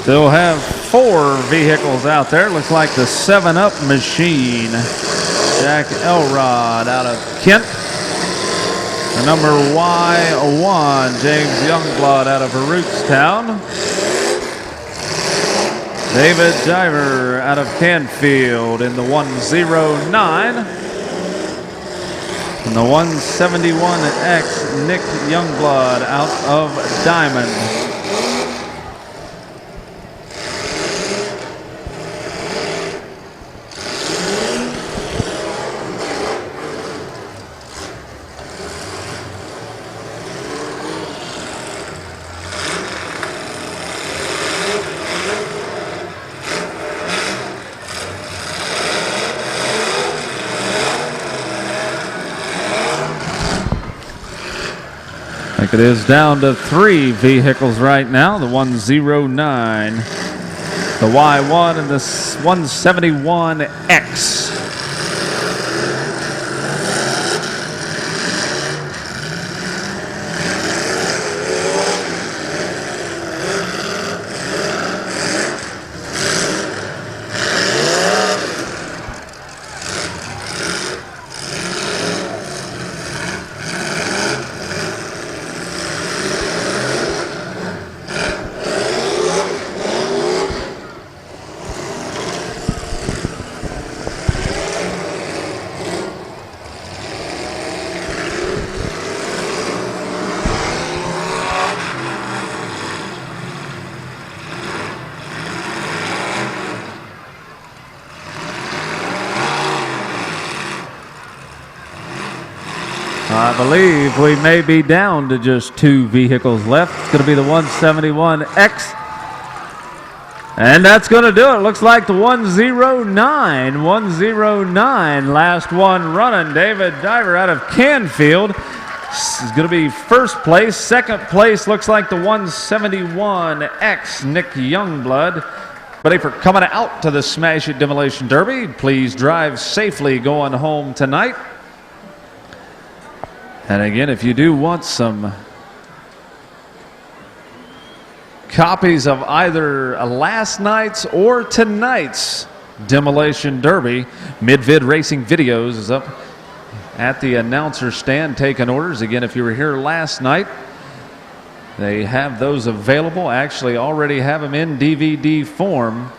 Still have 4 vehicles out there. Looks like the 7-Up machine. Jack Elrod out of Kent. The number Y1, James Youngblood out of Rootstown. David Diver out of Canfield in the 109. And the 171X, Nick Youngblood out of Diamond. It is down to 3 vehicles right now. The 109, the Y1, and the 171X. I believe we may be down to just 2 vehicles left. It's going to be the 171X. And that's going to do it. Looks like the 109. Last one running. David Diver out of Canfield is going to be first place. Second place looks like the 171X, Nick Youngblood. Ready for coming out to the Smash It Demolition Derby. Please drive safely going home tonight. And again, if you do want some copies of either last night's or tonight's Demolition Derby, Mid-Vid Racing Videos is up at the announcer stand taking orders. Again, if you were here last night, they have those available. Actually, already have them in DVD form.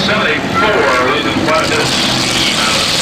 74 losing quite a bit of steam out of it.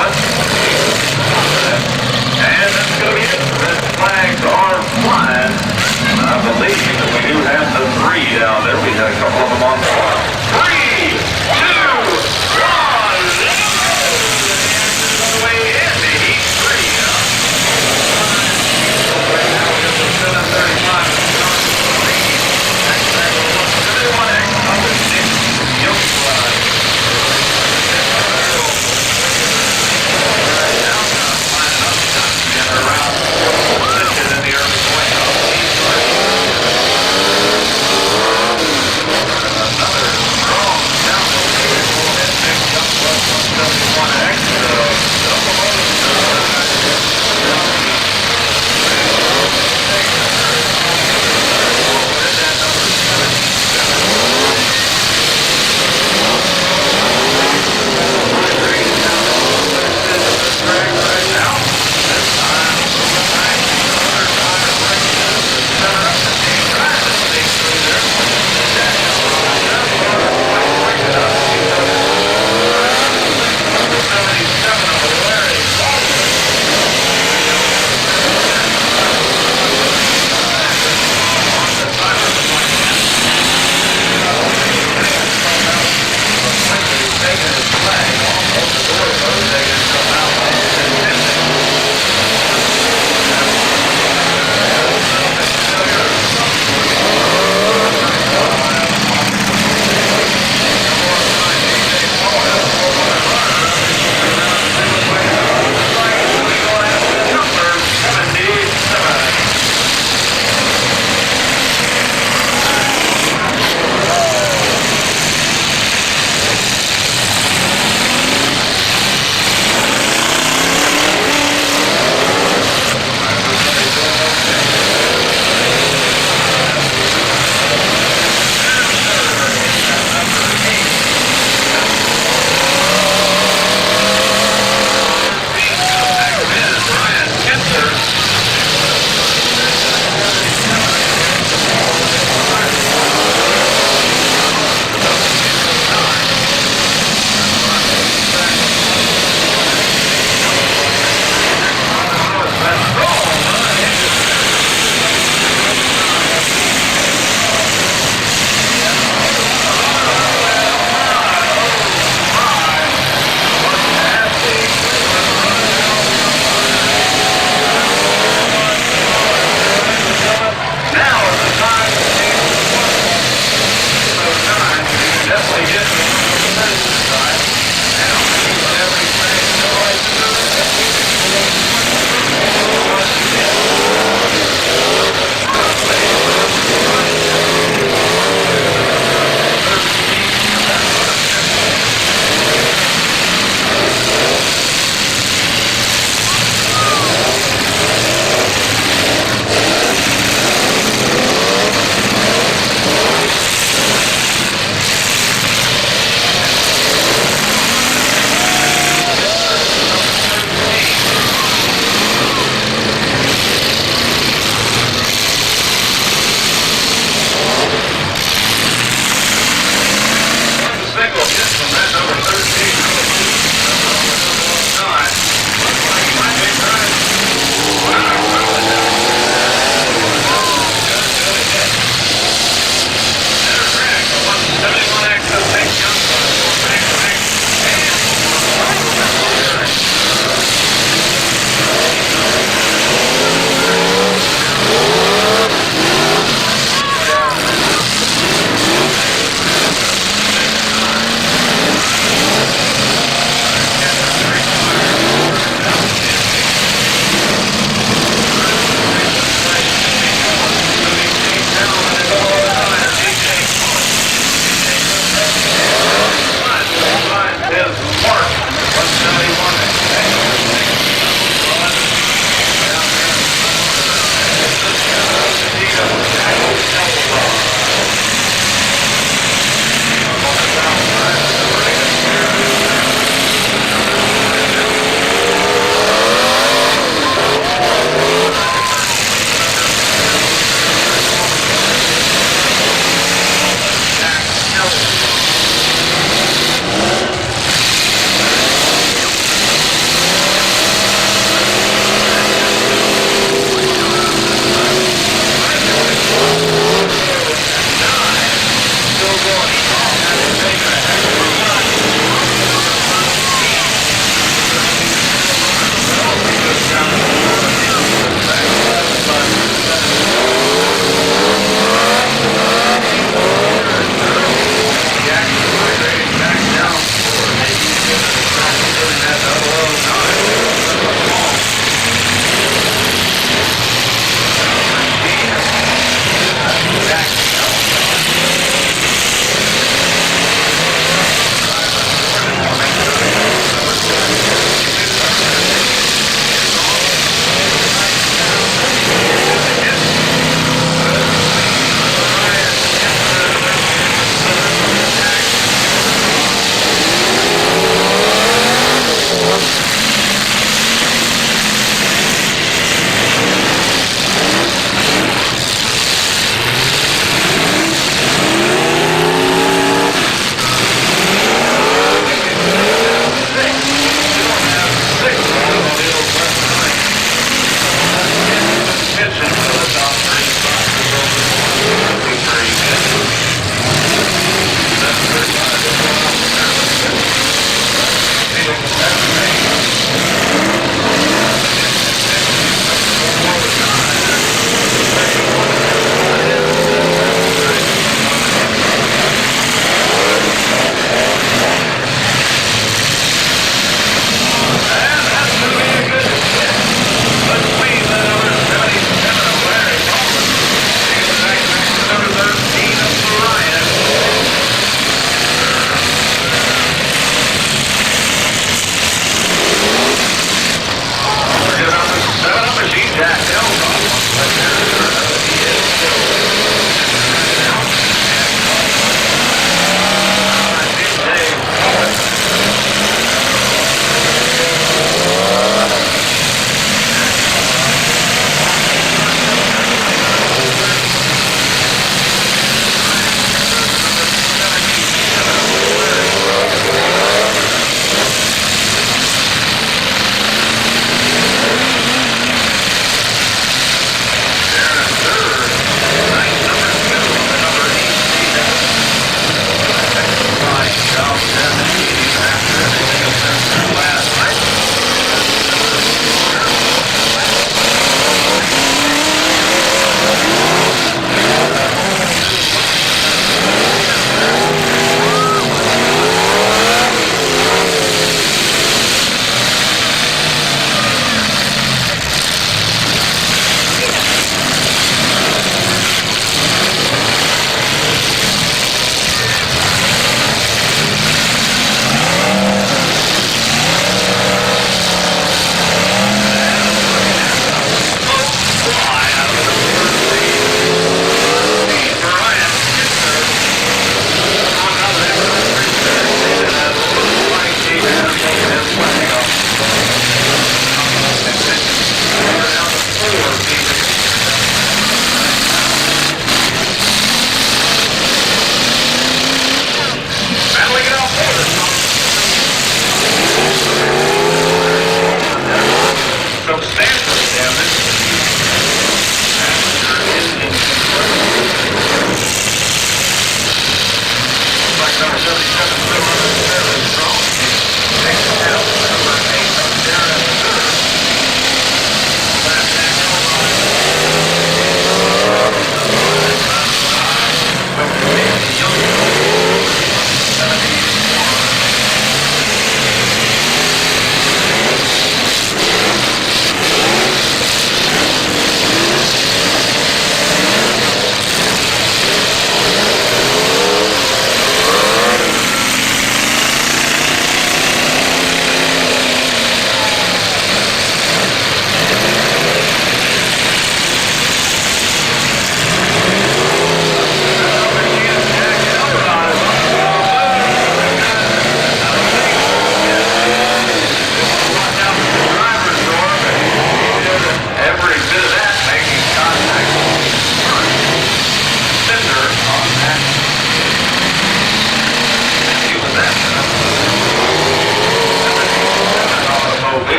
but and that's going to be it. Red flags are flying. I believe that we do have the 3 down there. We got a couple of them on the floor. 3, 2, 1. Way in the heat 3. Right now we're just at 7:35. Another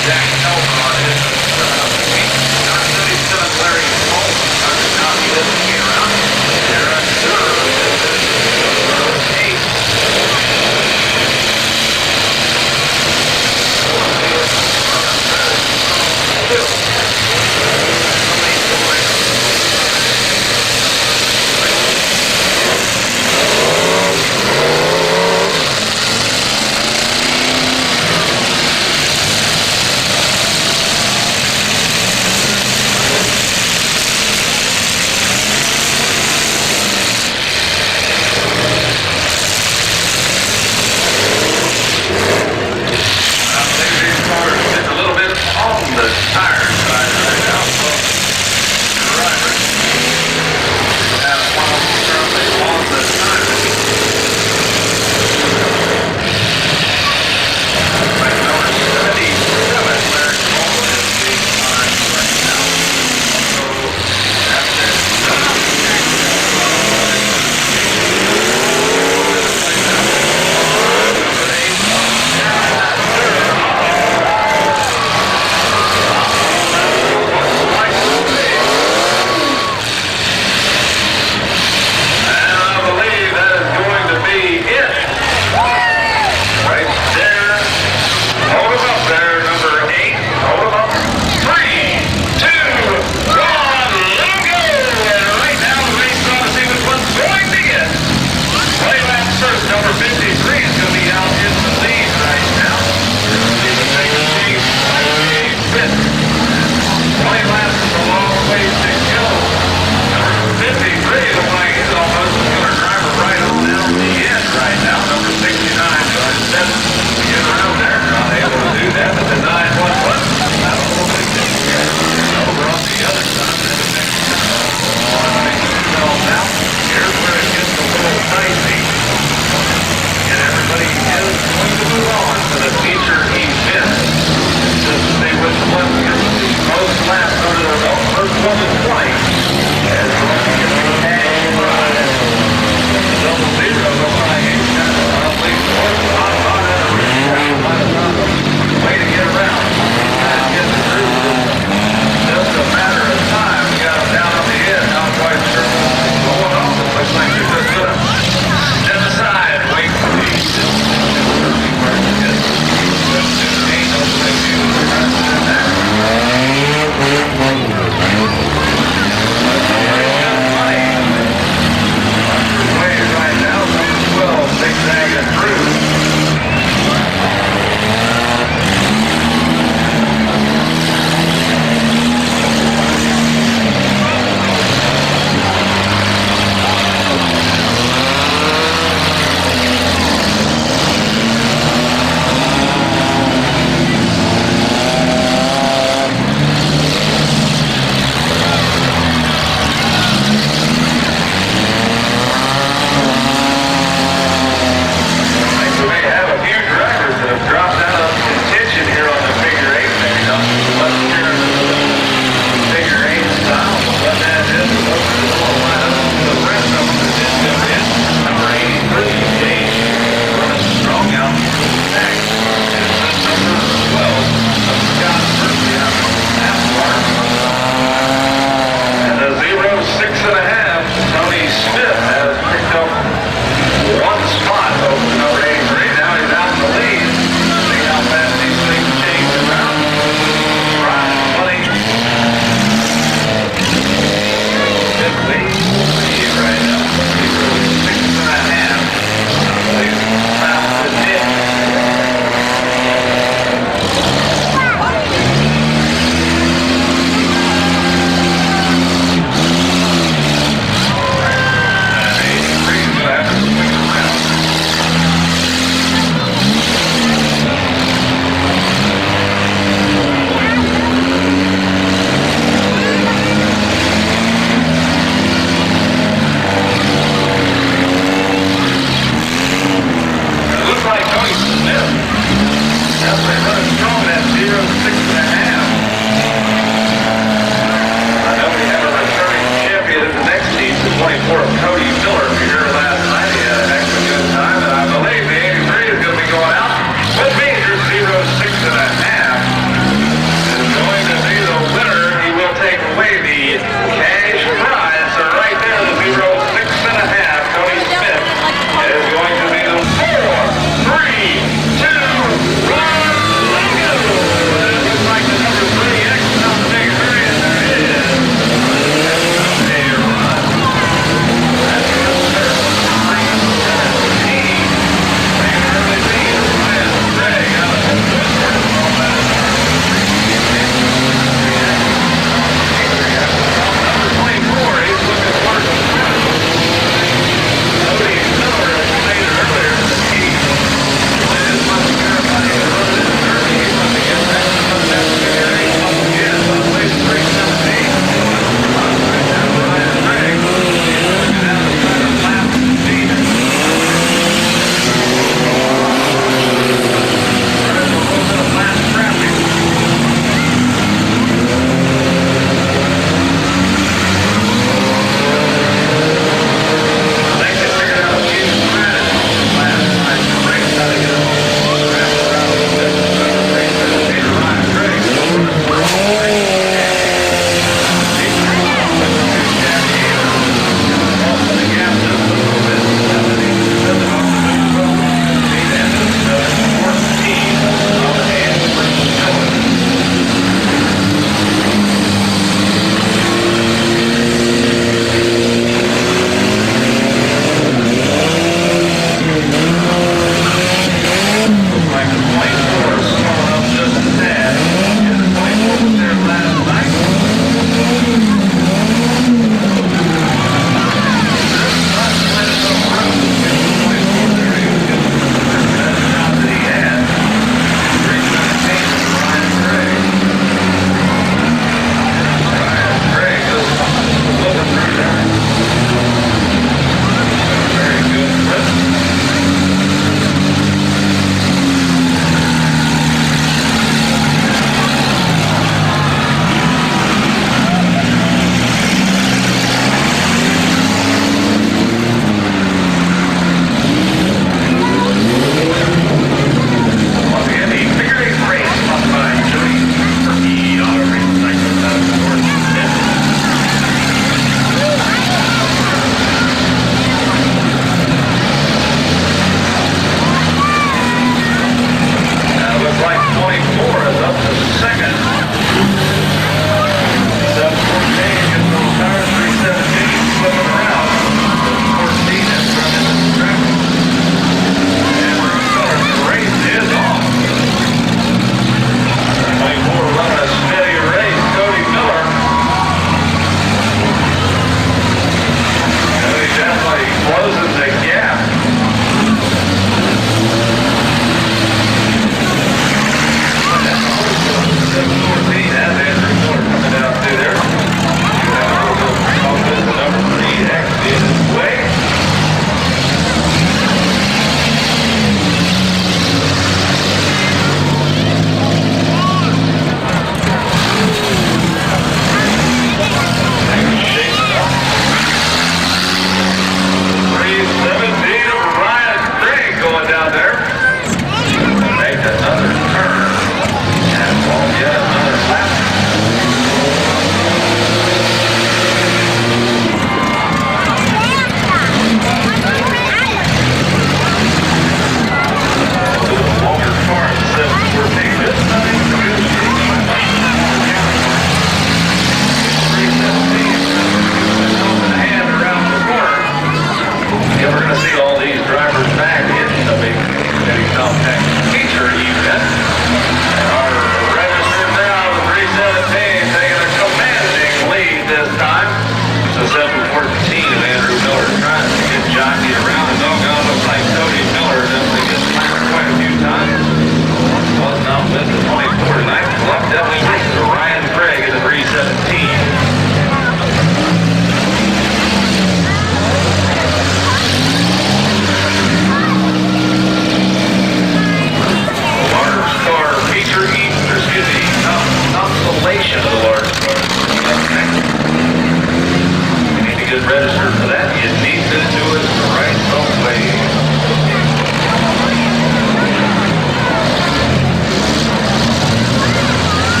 Jack Helmer on it. Not 77 Larry Cole. Now he doesn't get around. There, sure. Eight.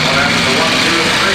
One after the 1, 2, and 3.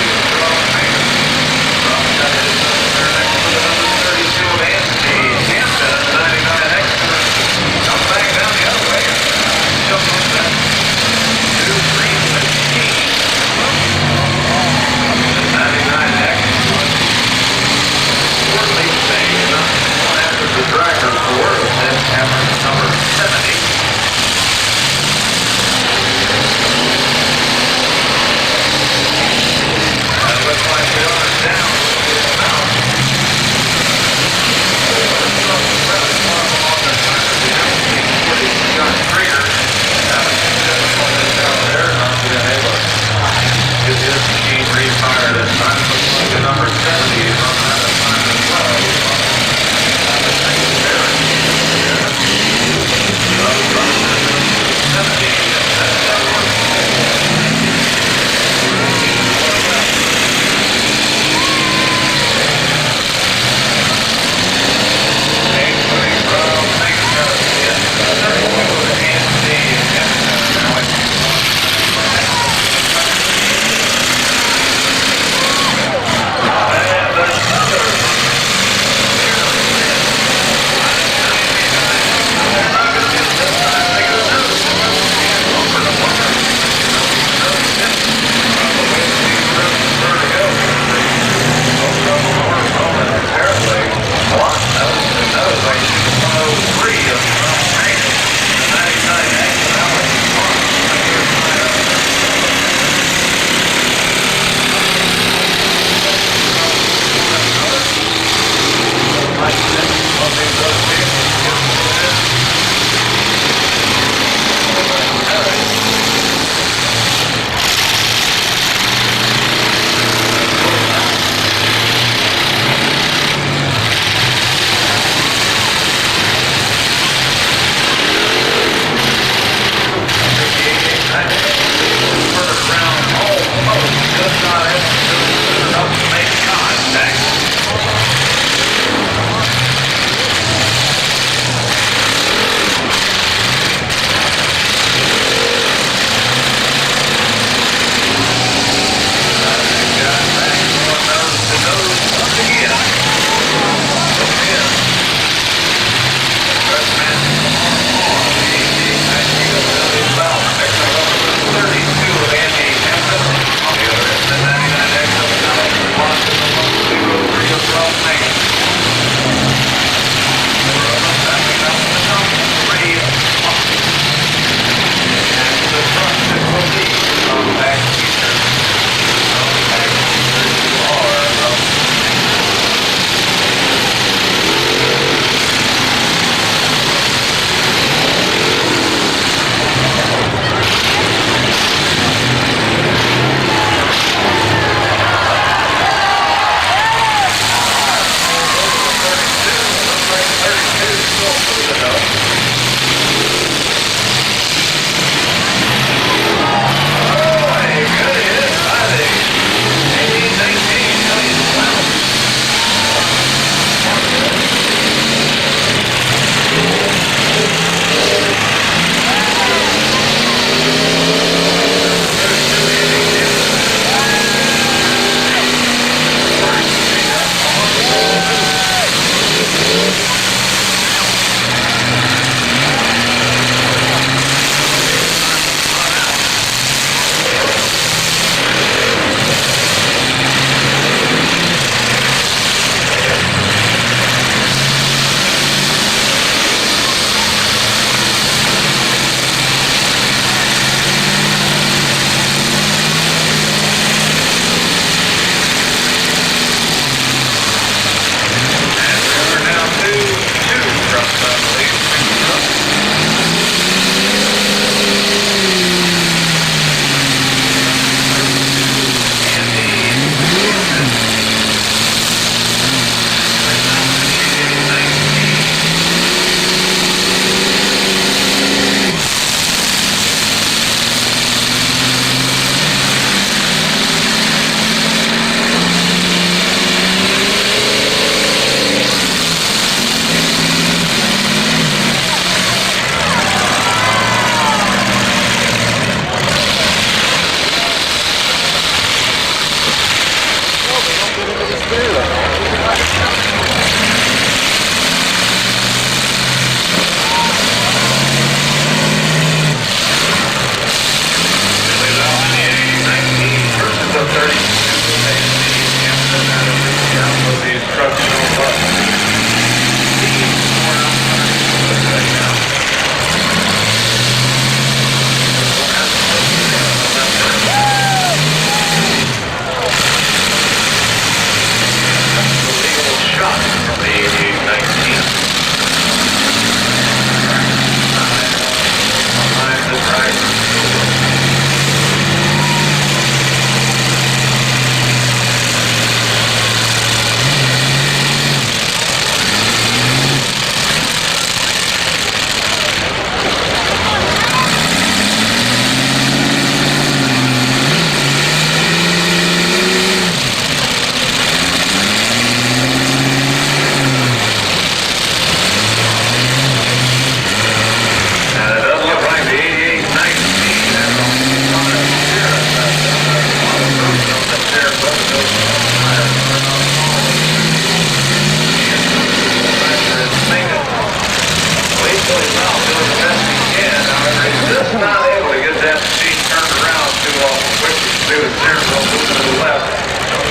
see the steering wheel moving to the left.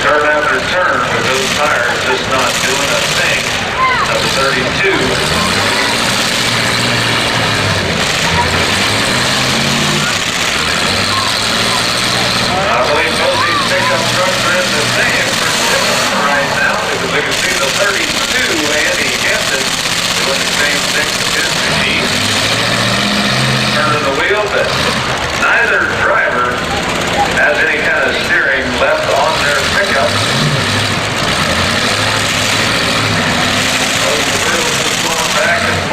Turn after turn with those tires just not doing a thing. Number 32. I believe both these pickup trucks are in the same position right now because we can see the 32 Andy Hampton doing the same thing with his machine. Turning the wheel, but neither driver has any kind of steering left on their pickup. Both the wheels are flowing back and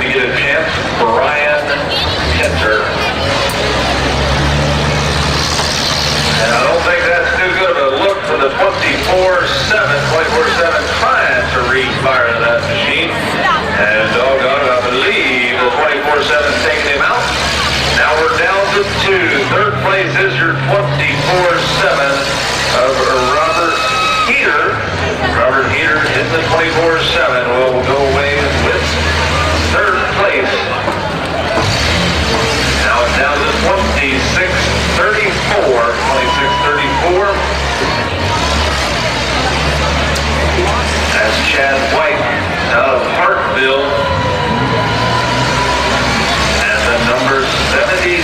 going to get a chance, Brian Kenter. And I don't think that's too good of a look for the 24-7 trying to refire that machine. And doggone, I believe the 24-7's taking him out. Now we're down to 2. Third place is your 24-7 of Robert Heater. Robert Heater in the 24-7 will go away with third place. Now it's down to 26-34. 26-34. That's Chad White out of Hartville. And the number 77.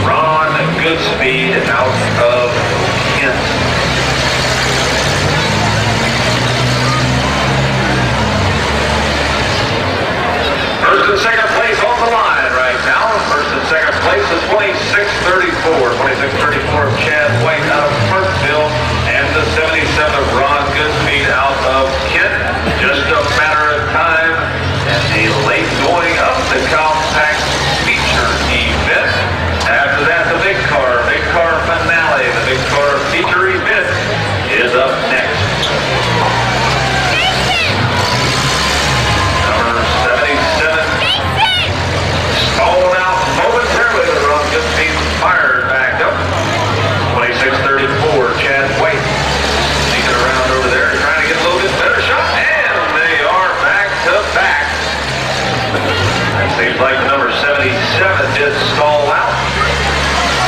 Ron Goodspeed out of Kent. First and second place on the line right now. First and second place is 26-34. 26-34 of Chad White out of Parkville and the 77 of Ron Goodspeed out of Kent. Just a matter of time and the late going up the compact feature event. After that, the big car finale, the big car feature event is up next. Number 77. Stalled out momentarily, but Ron Goodspeed fired back up. 26-34, Chad White sneaking around over there, trying to get a little bit better shot, and they are back to back. It seems like the number 77 did stall out.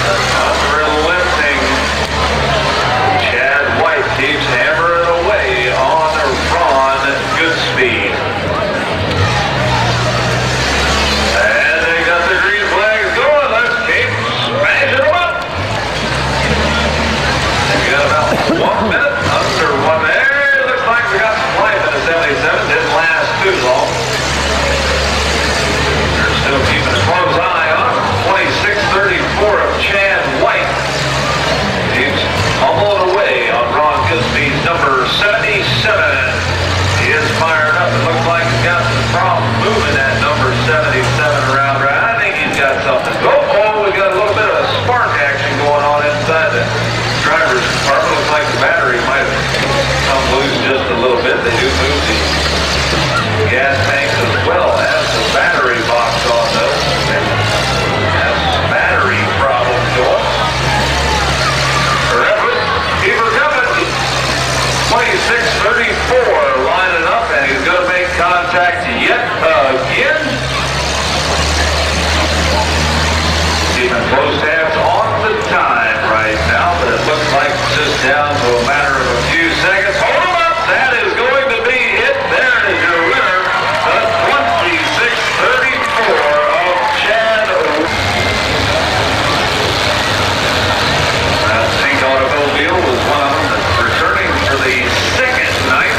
Unrelenting Chad White keeps hammering away on Ron Goodspeed. And they got the green flags going. Let's keep smashing them up. We got about 1 minute, under 1 minute. Looks like we got some life in the 77. Didn't last too long. They're still keeping a close eye on 26-34 of Chad White. He's pummeling away on Ron Goodspeed's number 77. He is fired up. It looks like he's got some problem moving that number 77 around. I think he's got something. Oh, we got a little bit of a spark action going on inside the driver's compartment. Looks like the battery might have come loose just a little bit. They do move the gas tanks as well as the battery box on those. They have some battery problems going. Keep her coming. 26-34 lining up, and he's going to make contact yet again. Keeping close tabs on the time right now, but it looks like it's just down to a matter of a few seconds. Hold him up. That is going to be it. There is your winner, the 26-34 of Chad. Pink Automobile was one of them that's returning for the second night.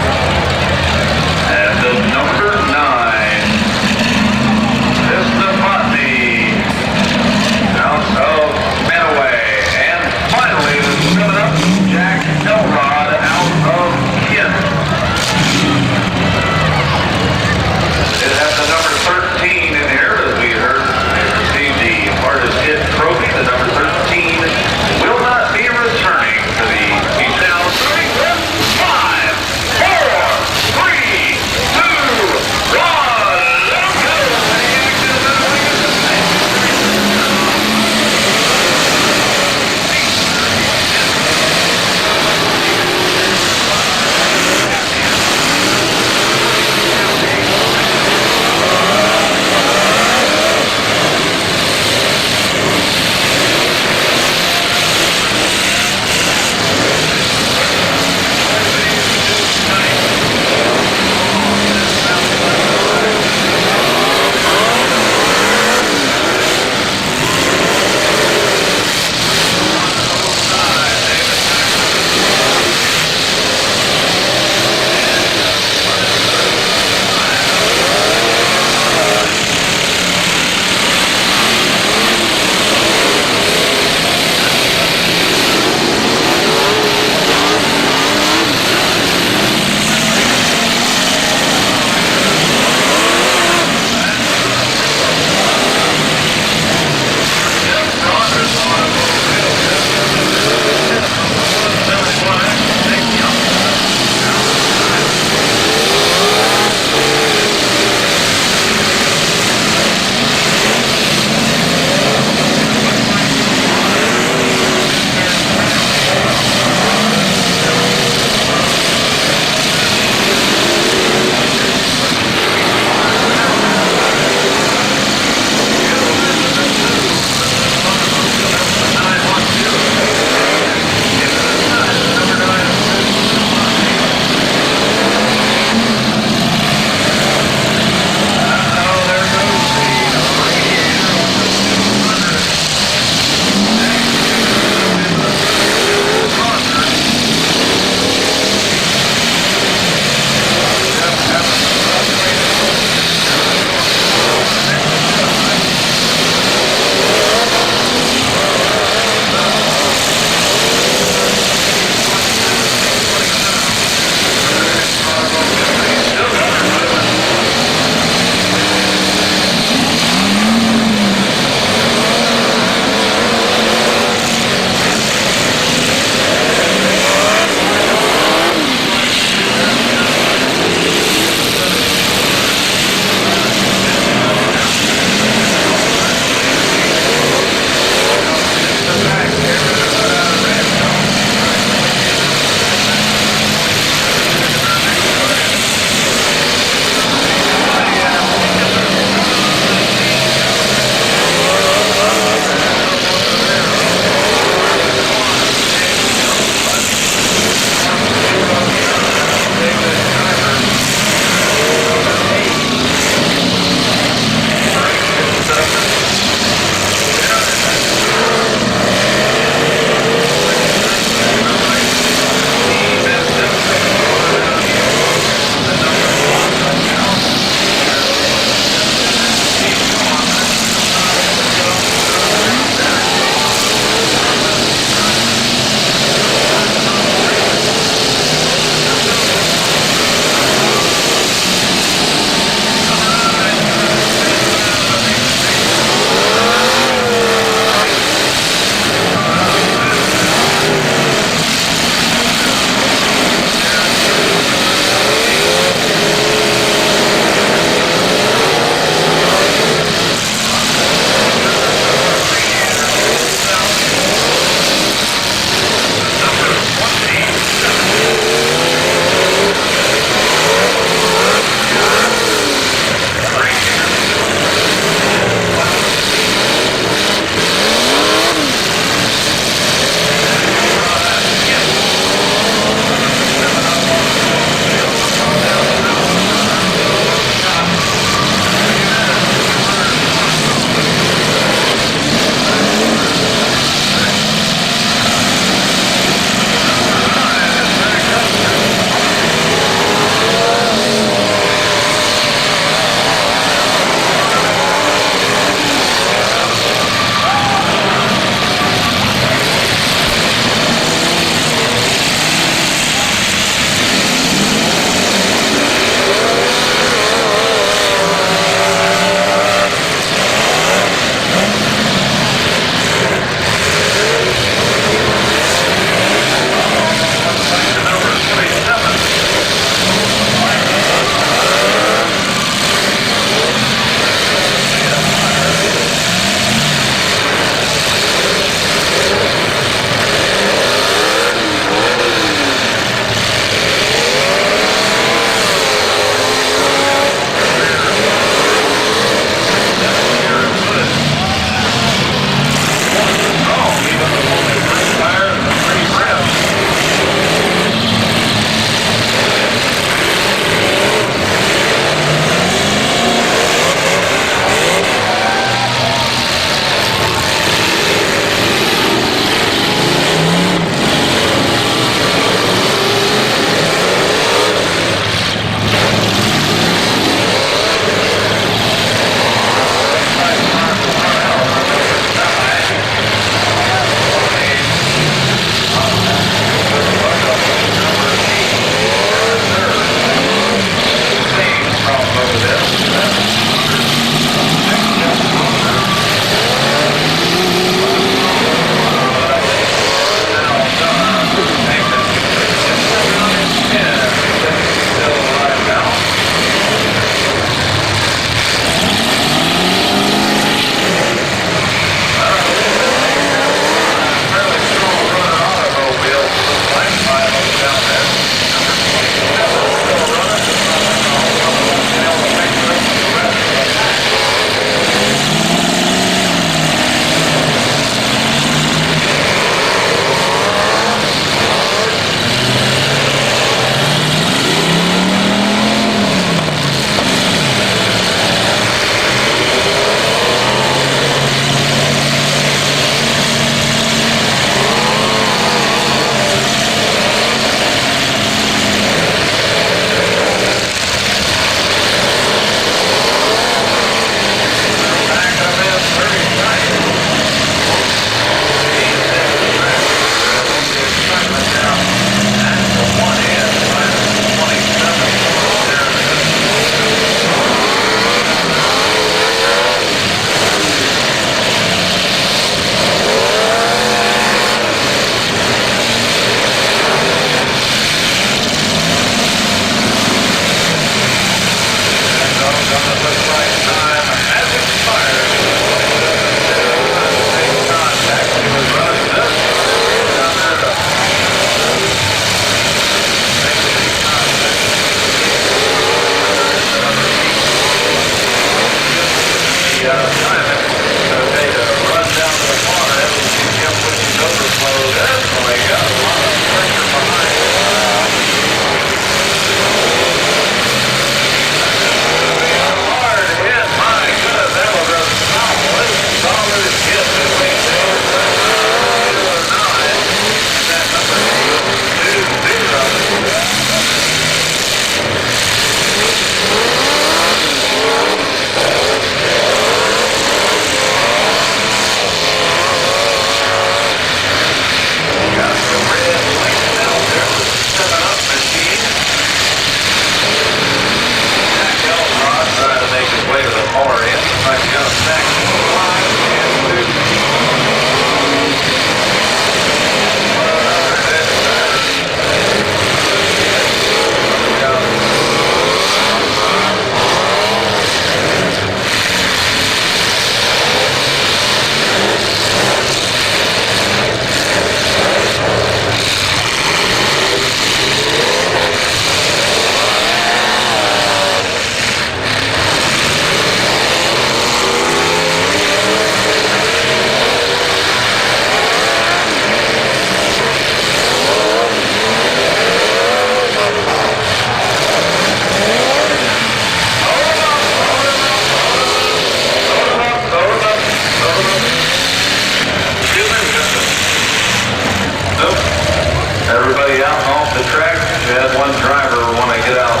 everybody out and off the track. We had one driver want to get out.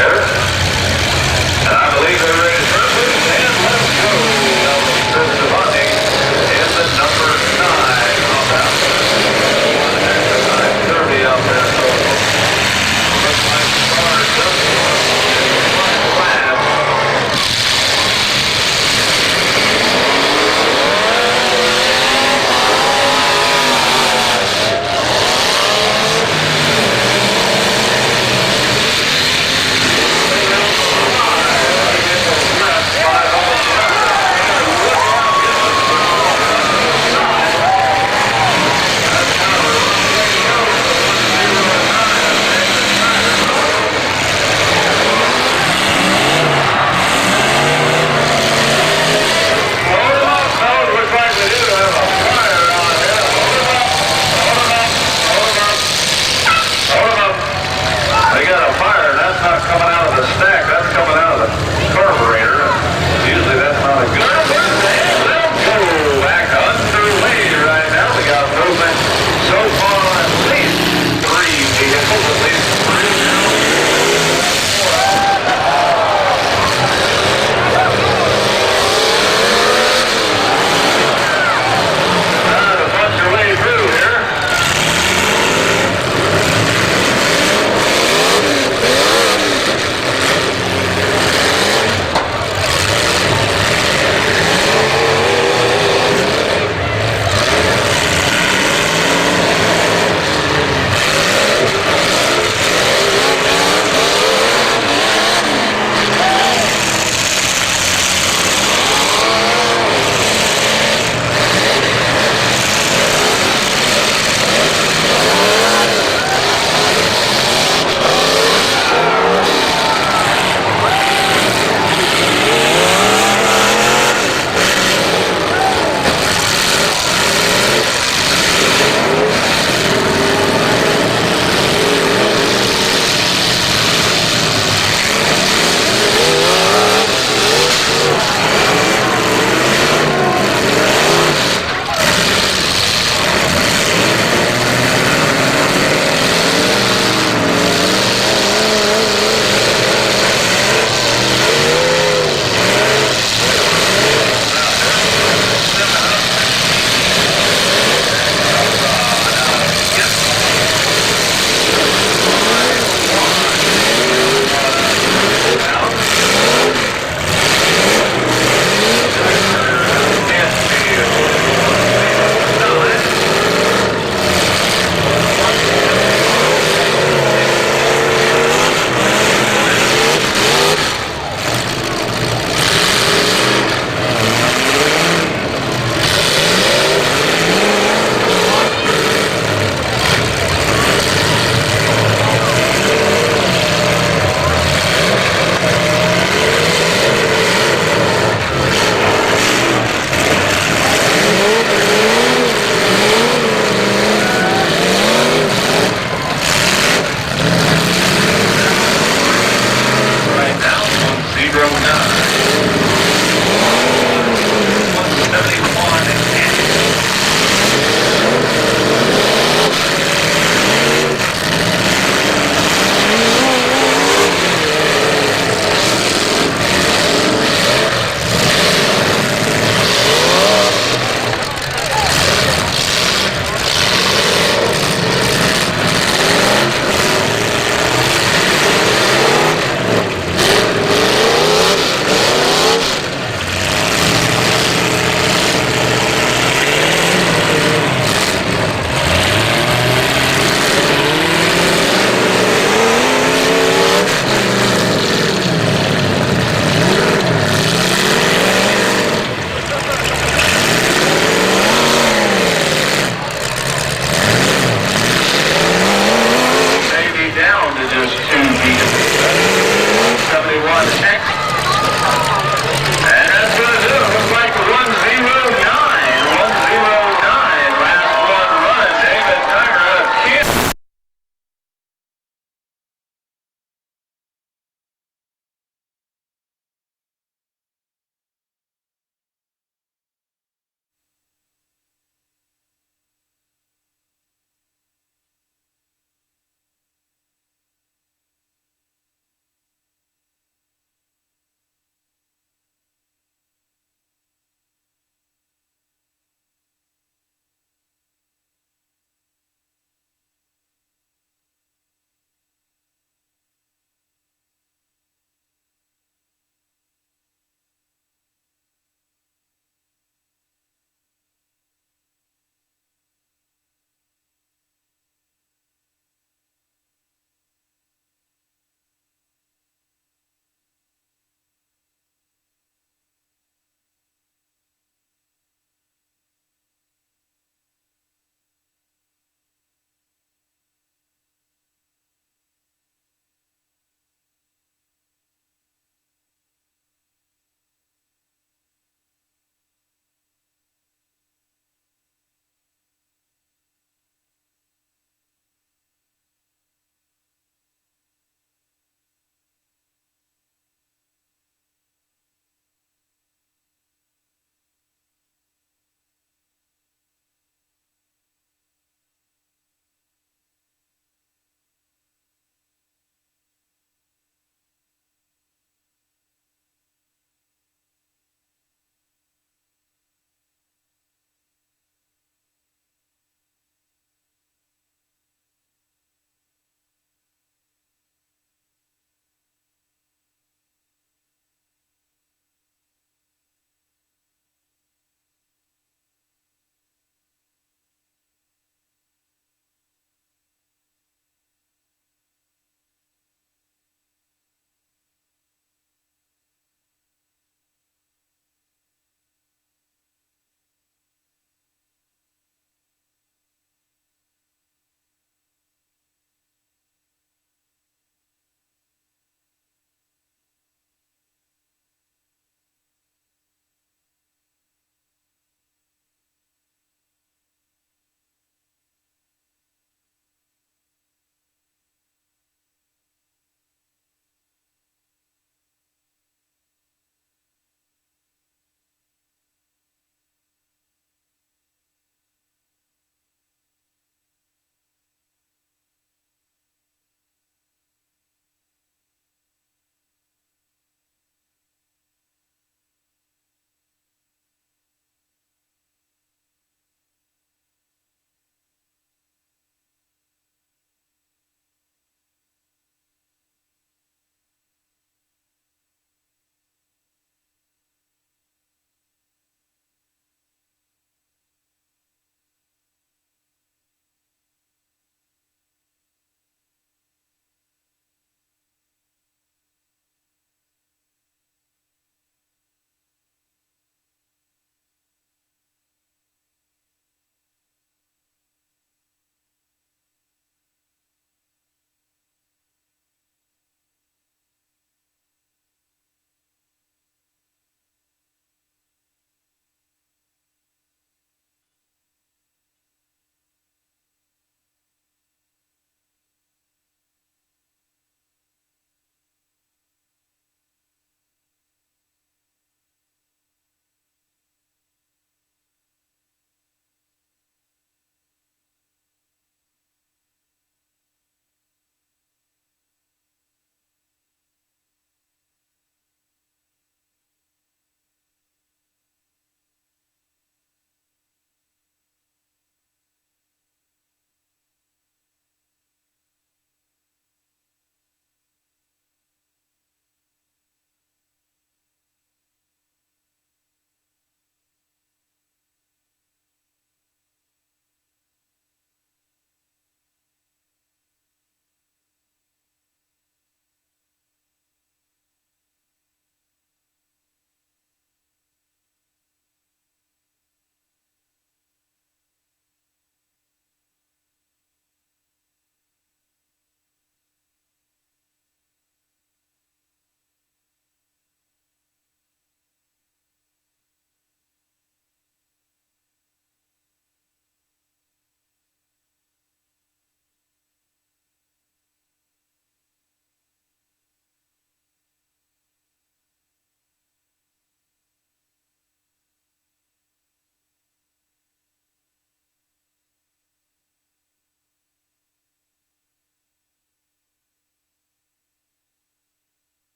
Eric?